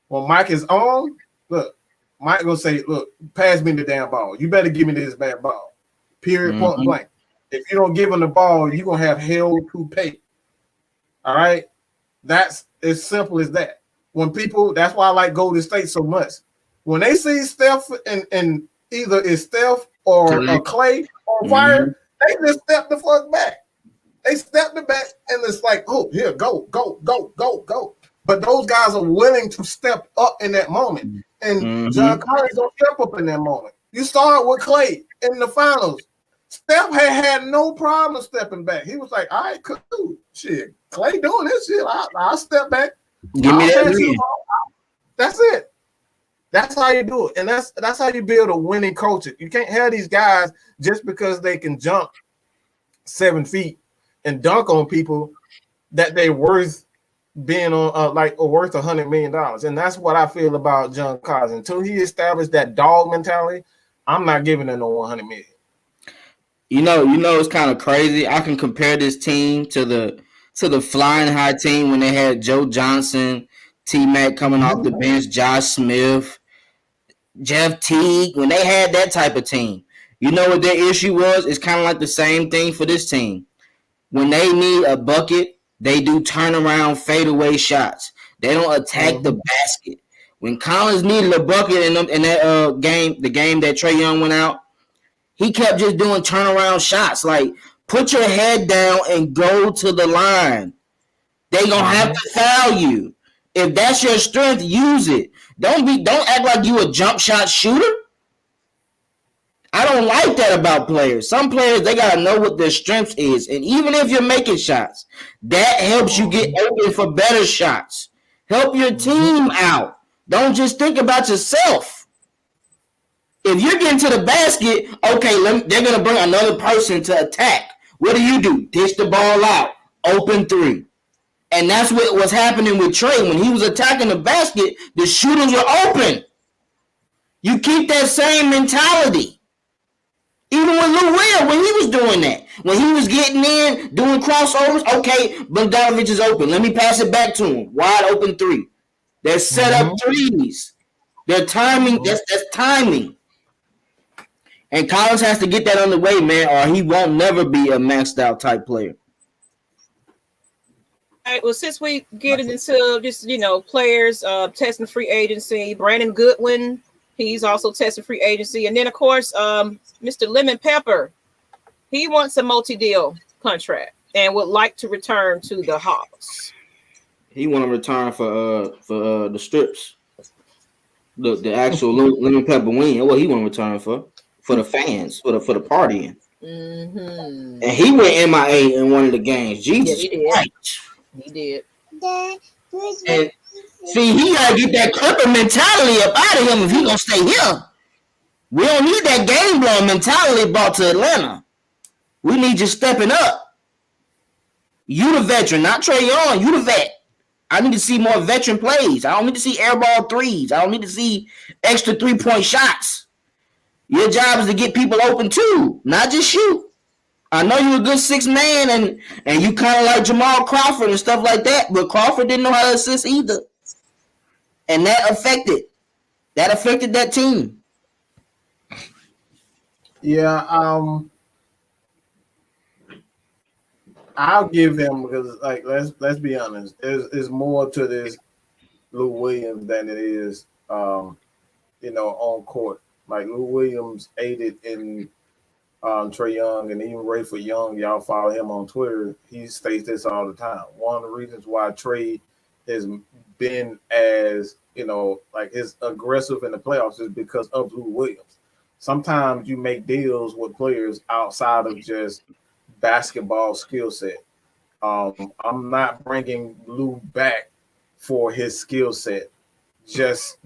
When Mike is on, look, Mike gonna say, look, pass me the damn ball. You better give me this bad ball. Period, point blank. If you don't give him the ball, you're gonna have hell to pay. All right. That's as simple as that. When people, that's why I like Golden State so much. When they see Steph and either it's Steph or Clay on fire, they just step the fuck back. They step the back and it's like, oh, here, go. But those guys are willing to step up in that moment. And John Collins don't step up in that moment. You start with Clay in the finals. Steph had no problem stepping back. He was like, all right, cool. Shit, Clay doing this shit. I'll step back. Give me that. That's it. That's how you do it. And that's how you build a winning culture. You can't have these guys just because they can jump 7 feet and dunk on people that they're worth being on or worth $100 million. And that's what I feel about John Collins. Until he established that dog mentality, I'm not giving him no $100 million. You know, it's kind of crazy. I can compare this team to the flying high team when they had Joe Johnson, T-Mac coming off the bench, Josh Smith, Jeff Teague. When they had that type of team, you know what their issue was? It's kind of like the same thing for this team. When they need a bucket, they do turnaround fadeaway shots. They don't attack the basket. When Collins needed a bucket in that game, the game that Trae Young went out, he kept just doing turnaround shots. Like, put your head down and go to the line. They gonna have to foul you. If that's your strength, use it. Don't act like you a jump shot shooter. I don't like that about players. Some players, they gotta know what their strength is. And even if you're making shots, that helps you get open for better shots. Help your team out. Don't just think about yourself. If you're getting to the basket, okay, they're going to bring another person to attack. What do? Dish the ball out. Open three. And that's what was happening with Trae. When he was attacking the basket, the shooters were open. You keep that same mentality. Even with Lou Will, when he was doing that. When he was getting in, doing crossovers, okay, Bogdanovich is open. Let me pass it back to him. Wide open three. They're set up threes. They're timing. That's timing. And Collins has to get that on the way, man, or he won't never be a maxed out type player. All right, well, since we get into just, players testing free agency, Brandon Goodwin, he's also testing free agency. And then, of course, Mr. Lemon Pepper, he wants a multi-deal contract and would like to return to the Hawks. He want to return for the strips, the actual Lemon Pepper wing. What he want to return for the fans, for the partying. And he went MIA in one of the games. Jesus Christ. He did. And see, he got to get that Clipper mentality up out of him if he going to stay here. We don't need that game blowing mentality brought to Atlanta. We need you stepping up. You the veteran, not Trae Young. You the vet. I need to see more veteran plays. I don't need to see airball threes. I don't need to see extra 3-point shots. Your job is to get people open too, not just shoot. I know you're a good 6 man and you kind of like Jamal Crawford and stuff like that, but Crawford didn't know how to assist either. And that affected that team. Yeah, I'll give him, because let's be honest, there's more to this Lou Williams than it is on court. Like, Lou Williams aided in Trae Young, and even Rayford Young, y'all follow him on Twitter. He states this all the time. One of the reasons why Trae has been as, as aggressive in the playoffs is because of Lou Williams. Sometimes you make deals with players outside of just basketball skill set. I'm not bringing Lou back for his skill set. Just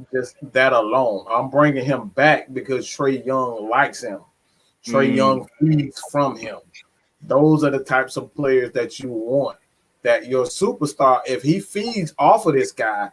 that alone. I'm bringing him back because Trae Young likes him. Trae Young feeds from him. Those are the types of players that you want. That your superstar, if he feeds off of this guy,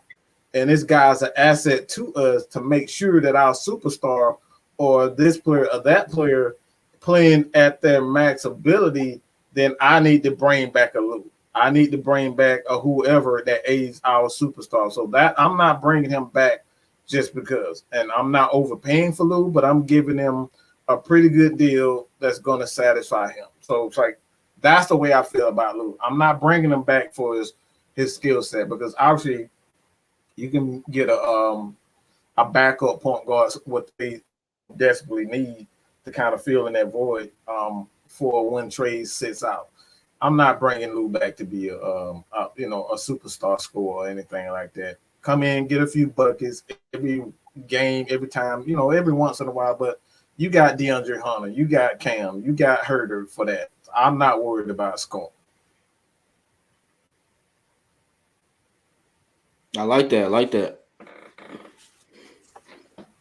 and this guy's an asset to us to make sure that our superstar or this player or that player playing at their max ability, then I need to bring back a Lou. I need to bring back a whoever that aids our superstar. So that I'm not bringing him back just because. And I'm not overpaying for Lou, but I'm giving him a pretty good deal that's going to satisfy him. So it's like that's the way I feel about Lou. I'm not bringing him back for his skill set, because obviously you can get a backup point guard, what they desperately need to kind of fill in that void for when Trey sits out. I'm not bringing Lou back to be a superstar scorer or anything like that. Come in, get a few buckets every game, every time, every once in a while. But you got DeAndre Hunter, you got Cam, you got Herter for that. I'm not worried about scoring. I like that.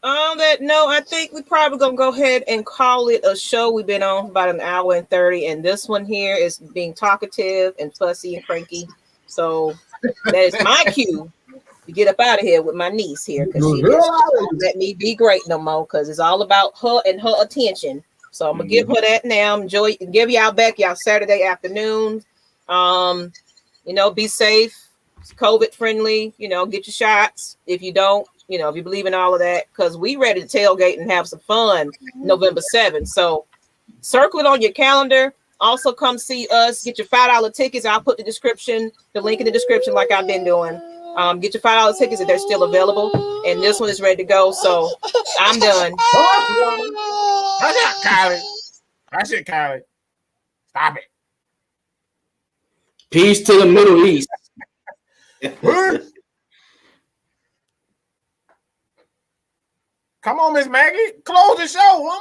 On that note, I think we probably gonna go ahead and call it a show. We've been on about an hour and 30, and this one here is being talkative and fussy and cranky. So that is my cue to get up out of here with my niece here, because she doesn't let me be great no more, because it's all about her and her attention. So I'm gonna give her that now. Enjoy and give y'all back y'all Saturday afternoons. Be safe, COVID friendly, get your shots. If you don't, if you believe in all of that, because we ready to tailgate and have some fun November 7th. So circle it on your calendar. Also come see us. Get your $5 tickets. I'll put the link in the description like I've been doing. Get your $5 tickets if they're still available. And this one is ready to go. So I'm done. That's it, Kylie. Stop it. Peace to the Middle East. Come on, Miss Maggie. Close the show, woman.